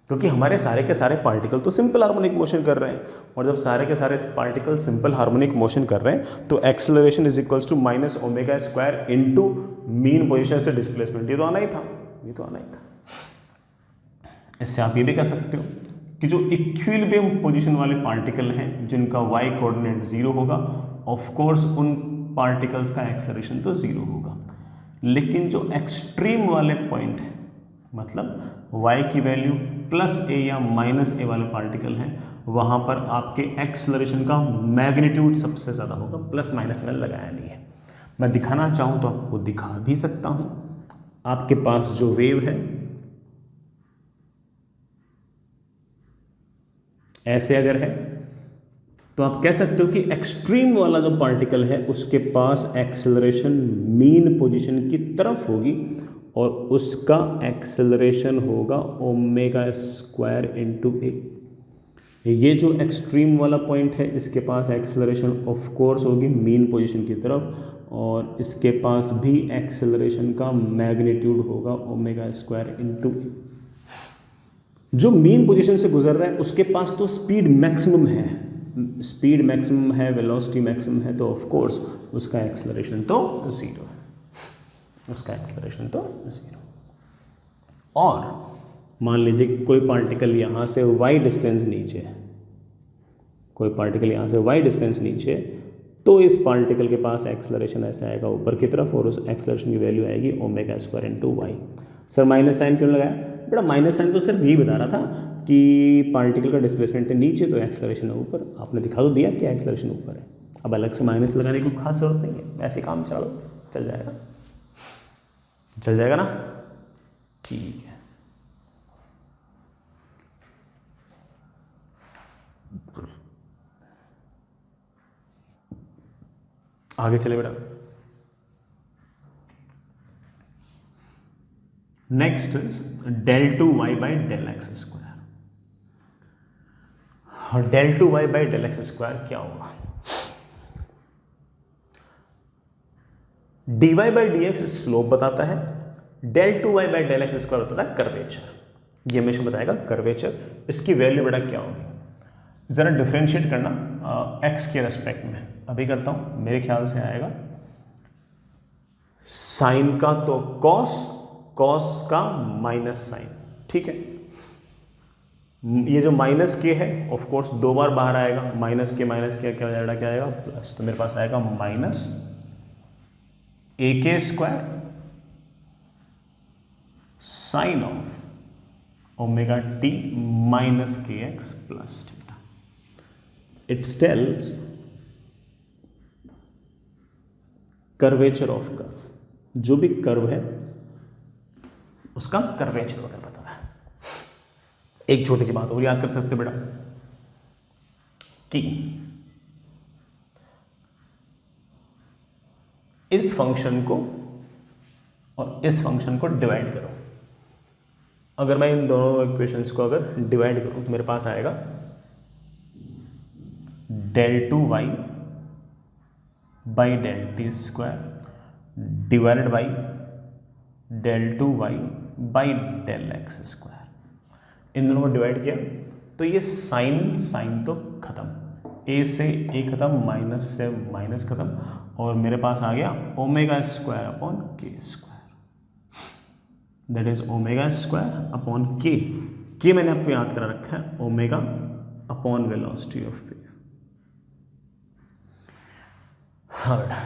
क्योंकि हमारे सारे के सारे पार्टिकल तो सिंपल हार्मोनिक मोशन कर रहे हैं, और जब सारे के सारे पार्टिकल सिंपल हार्मोनिक मोशन कर रहे हैं तो acceleration is equals to minus omega square into mean position से डिस्प्लेसमेंट। ये तो आना ही था, ये तो आना ही था। इससे आप ये भी कह सकते हो कि जो इक्विलिब्रियम पोजीशन वाले पार्टिकल हैं जिनका y कोऑर्डिनेट 0 होगा, ऑफ कोर्स उन पार्टिकल्स का एक्सेलरेशन तो 0 होगा, लेकिन जो एक्सट्रीम वाले पॉइंट है, मतलब y की वैल्यू प्लस a या माइनस a वाले पार्टिकल हैं, वहां पर आपके एक्सेलरेशन का मैग्नीट्यूड सबसे ज़्यादा होगा। प्लस माइनस मैंने लगाया नहीं है, मैं दिखाना चाहूँ तो आपको दिखा भी सकता हूँ। आपके पास जो वेव है ऐसे अगर है तो आप कह सकते हो कि एक्सट्रीम वाला जो पार्टिकल है उसके पास एक्सेलरेशन मीन पोजीशन की तरफ होगी और उसका एक्सेलरेशन होगा ओमेगा स्क्वायर इंटू ए। ये जो एक्सट्रीम वाला पॉइंट है इसके पास एक्सेलरेशन ऑफ कोर्स होगी मीन पोजीशन की तरफ, और इसके पास भी एक्सेलरेशन का मैग्नीट्यूड होगा ओमेगा स्क्वायर इंटू ए। जो मीन पोजीशन से गुजर रहा है उसके पास तो स्पीड मैक्सिमम है, स्पीड मैक्सिमम है, वेलोसिटी मैक्सिमम है, तो ऑफ कोर्स उसका एक्सेलरेशन तो 0 है, उसका एक्सेलरेशन तो 0। और मान लीजिए कोई पार्टिकल यहाँ से y डिस्टेंस नीचे है, कोई पार्टिकल यहाँ से y डिस्टेंस नीचे, तो इस पार्टिकल के पास एक्सेलरेशन ऐसे आएगा ऊपर की तरफ और उस एक्सेलरेशन की वैल्यू आएगी omega square into y. Sir minus sine क्यों लगाया? बेटा माइनस साइन तो सिर्फ यही बता रहा था कि पार्टिकल का डिस्प्लेसमेंट है नीचे तो एक्सेलरेशन है ऊपर, आपने दिखा तो दिया कि एक्सेलरेशन ऊपर है। अब अलग से माइनस लगाने की खास जरूरत नहीं है, ऐसे काम चला लो, चल जाएगा, चल जाएगा ना, ठीक है। आगे चले बेटा, next is del 2y by del x square. del 2y by del x square क्या होगा? dy बाई dx स्लोप बताता है, del 2y by del x square होता है कर्वेचर, ये हमेशा बताएगा कर्वेचर। इसकी वैल्यू बेटा क्या होगी? ज़रा डिफ्रेंशिएट करना x के रेस्पेक्ट में, अभी करता हूं, मेरे ख्याल से आएगा साइन का तो कॉस, कॉस का माइनस साइन, ठीक है। ये जो माइनस के है ऑफ कोर्स 2 बार बाहर आएगा, माइनस के क्या हो जाएगा, क्या आएगा प्लस, तो मेरे पास आएगा minus A K square sine of omega T minus के x plus theta. It's tells curvature of curve, जो भी कर्व है उसका कर्वेचर वगैरह बताता है। एक छोटी सी बात और याद कर सकते हो बेटा कि इस फंक्शन को और इस फंक्शन को डिवाइड करो। अगर मैं इन दोनों इक्वेशंस को अगर डिवाइड करूं तो मेरे पास आएगा del 2y by del t square divided by del 2y by del x square. इन दोनों को डिवाइड किया तो ये साइन तो खत्म, a से a खत्म, माइनस से माइनस खत्म, और मेरे पास आ गया ओमेगा स्क्वायर अपॉन के square, that is omega square upon के मैंने आपको याद करा रखा है, omega upon velocity of wave. हाँ बेटा,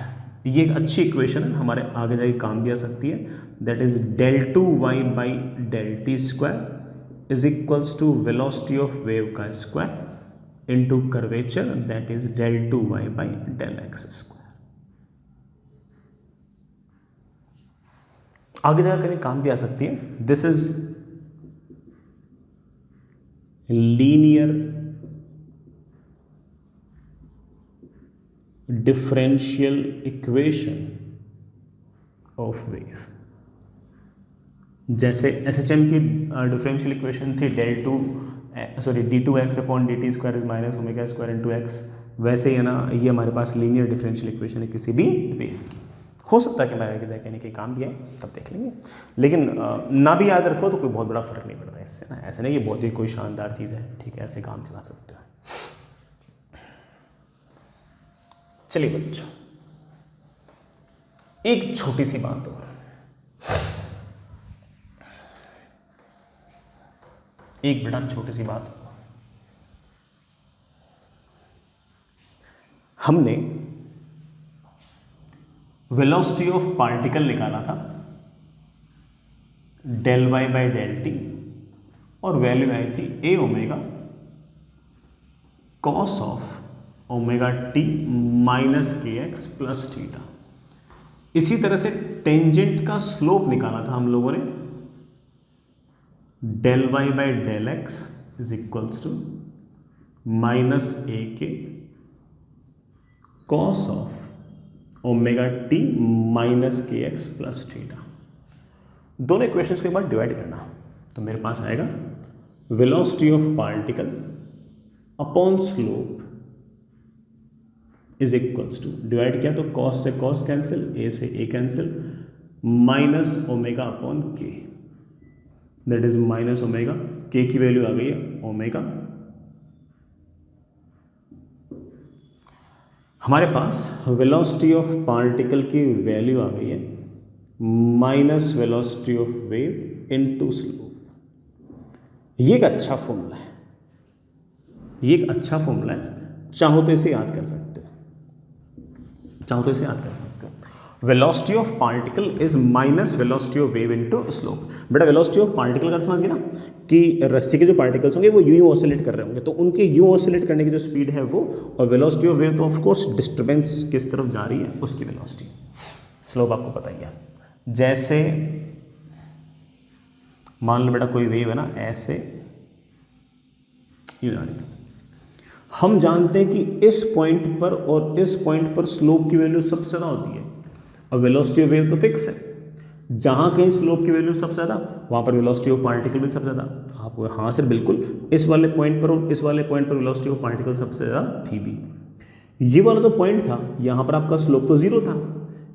ये एक अच्छी इक्वेशन है, हमारे आगे जाके काम भी आ सकती है। That is del 2y by del t square is equals to velocity of wave का square into curvature, that is del 2y by del x square. आगे जाकर कहीं काम भी आ सकती है। This is linear differential equation of wave. जैसे SHM की डिफरेंशियल इक्वेशन थी d2x upon dt square is minus omega square into x, वैसे ही है ना, ये हमारे पास लीनियर डिफरेंशियल इक्वेशन है किसी भी वेव की। हो सकता है कि मैं आगे जाके कहीं कहीं काम भी आए, तब देख लेंगे, लेकिन ना भी याद रखो तो कोई बहुत बड़ा फर्क नहीं पड़ता इससे ना। ऐसे नहीं, ये बहुत ही कोई शानदार चीज़ है, ठीक है, ऐसे काम चला सकते हैं। चलिए बच्चों, एक छोटी सी बात और, एक बेटा छोटी सी बात, हमने वेलोसिटी ऑफ पार्टिकल निकाला था del y by del t, और वैल्यू आई थी a omega cos of omega t minus के एक्स प्लस थीटा। इसी तरह से टेंजेंट का स्लोप निकाला था हम लोगों ने del y by del x is equals to minus A K cos of omega T minus के एक्स प्लस थीटा। दोनों इक्वेशंस को एक बार डिवाइड करना तो मेरे पास आएगा velocity of particle upon slope is equals to, divide किया तो कॉस से कॉस कैंसिल, ए से A cancel, minus omega upon K, that is minus omega, K की वैल्यू आ गई है ओमेगा। हमारे पास वेलोसिटी ऑफ पार्टिकल की वैल्यू आ गई है minus velocity of wave into slope. ये एक अच्छा फॉर्मूला है, ये एक अच्छा फॉर्मूला है, चाहो तो इसे याद कर सकते हो, चाहो तो इसे याद कर सकते हो। Velocity of particle is minus velocity of wave into slope. बेटा वेलोसिटी ऑफ पार्टिकल का समझ गए ना कि रस्सी के जो पार्टिकल्स होंगे वो यूं ऑसिलेट कर रहे होंगे, तो उनके यूं ऑसिलेट करने की जो स्पीड है वो, और वेलोसिटी ऑफ वेव तो ऑफ कोर्स डिस्टर्बेंस किस तरफ जा रही है उसकी वेलोसिटी। स्लोप आपको पता ही है। जैसे मान लो बेटा कोई वेव है ना, ऐसे यूं जा रही थी, हम जानते हैं कि इस पॉइंट पर और इस पॉइंट पर स्लोप की वैल्यू सबसे ज़्यादा होती है, और वेलोसिटी ऑफ वेव तो फिक्स है, जहाँ कहीं स्लोप की वैल्यू सबसे ज़्यादा वहाँ पर वेलोसिटी ऑफ पार्टिकल भी सबसे ज़्यादा। आप हाँ सर बिल्कुल, इस वाले पॉइंट पर और इस वाले पॉइंट पर वेलोसिटी ऑफ पार्टिकल सबसे ज़्यादा थी भी। ये वाला तो पॉइंट था, यहाँ पर आपका स्लोप तो जीरो था,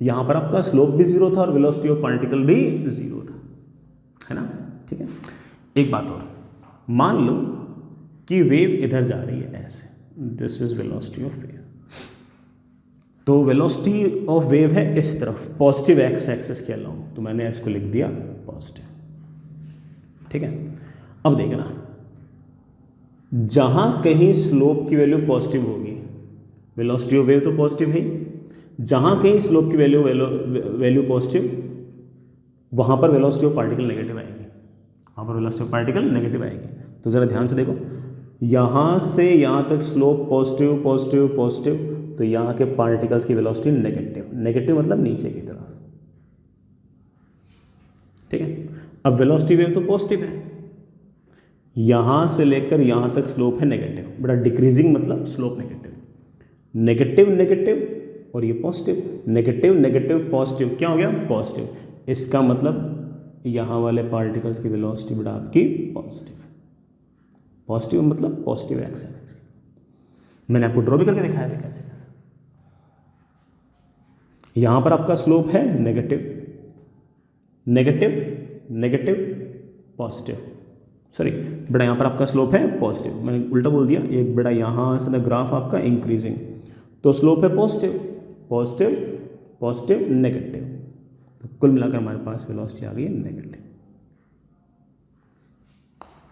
यहाँ पर आपका स्लोप भी जीरो था और वेलोसिटी ऑफ पार्टिकल भी जीरो था, है ना, ठीक है। एक बात और, मान लो कि वेव इधर जा रही है ऐसे, this is velocity of wave, तो वेलोसिटी ऑफ वेव है इस तरफ पॉजिटिव एक्स एक्सिस के अलाउंग, तो मैंने इसको लिख दिया पॉजिटिव, ठीक है। अब देखना, जहां कहीं स्लोप की वैल्यू पॉजिटिव होगी वेलोसिटी ऑफ वेव तो पॉजिटिव है, जहां कहीं स्लोप की वैल्यू पॉजिटिव वहां पर वेलोसिटी ऑफ पार्टिकल नेगेटिव आएगी, वहां पर वेलोसिटी ऑफ पार्टिकल नेगेटिव आएगी। तो जरा ध्यान से देखो, यहां से यहां तक स्लोप पॉजिटिव पॉजिटिव पॉजिटिव, तो यहाँ के पार्टिकल्स की वेलोसिटी नेगेटिव, नेगेटिव मतलब नीचे की तरफ, ठीक है। अब वेलोसिटी वेव तो पॉजिटिव है, यहाँ से लेकर यहाँ तक स्लोप है नेगेटिव, बड़ा डिक्रीजिंग मतलब स्लोप नेगेटिव, नेगेटिव नेगेटिव और ये पॉजिटिव, नेगेटिव नेगेटिव पॉजिटिव, क्या हो गया पॉजिटिव। इसका मतलब यहाँ वाले पार्टिकल्स की वेलोसिटी बड़ा आपकी पॉजिटिव, पॉजिटिव मतलब पॉजिटिव एक्स एक्सिस। मैंने आपको ड्रॉ भी करके दिखाया था कैसे कैसे। यहां पर आपका स्लोप है negative negative negative positive, sorry बेटा यहां पर आपका स्लोप है पॉजिटिव, मैंने उल्टा बोल दिया, एक बेटा यहां से द ग्राफ आपका इंक्रीजिंग, तो स्लोप है पॉजिटिव पॉजिटिव पॉजिटिव नेगेटिव, तो कुल मिलाकर हमारे पास वेलोसिटी आ गई है नेगेटिव।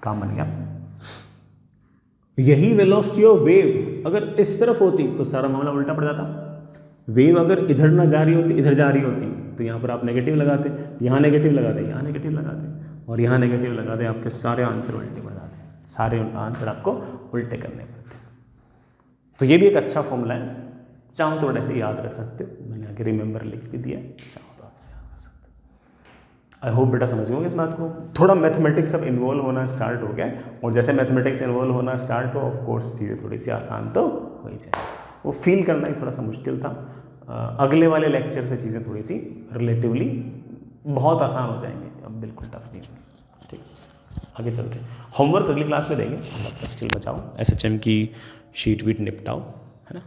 काम बन गया। यही वेलोसिटी ऑफ वेव अगर इस तरफ होती तो सारा मामला उल्टा पड़ जाता। वेव अगर इधर ना जा रही होती, इधर जा रही होती, तो यहाँ पर आप नेगेटिव लगाते, यहाँ नेगेटिव लगाते, यहाँ नेगेटिव लगाते और यहाँ नेगेटिव लगाते, आपके सारे आंसर उल्टे पड़ जाते, सारे आंसर आपको उल्टे करने पड़ते। तो ये भी एक अच्छा फॉर्मूला है, चाहो तो ऐसे याद रख सकते हो, मैंने आगे रिमेंबर लिख भी दिया, चाहो तो आपसे याद रख सकते हो। आई होप बेटा समझ गए इस बात को। थोड़ा मैथमेटिक्स अब इन्वॉल्व होना स्टार्ट हो गया, और जैसे मैथमेटिक्स इन्वॉल्व होना स्टार्ट हो ऑफ कोर्स चीज़ें थोड़ी सी आसान तो हो ही जाए, वो फील करना ही थोड़ा सा मुश्किल था। अगले वाले लेक्चर से चीज़ें थोड़ी सी रिलेटिवली बहुत आसान हो जाएंगे, अब बिल्कुल टफ नहीं होंगी। ठीक, आगे चलते हैं। होमवर्क अगली क्लास में देंगे, तब तक बचाओ, SHM की शीट वीट निपटाओ, है ना।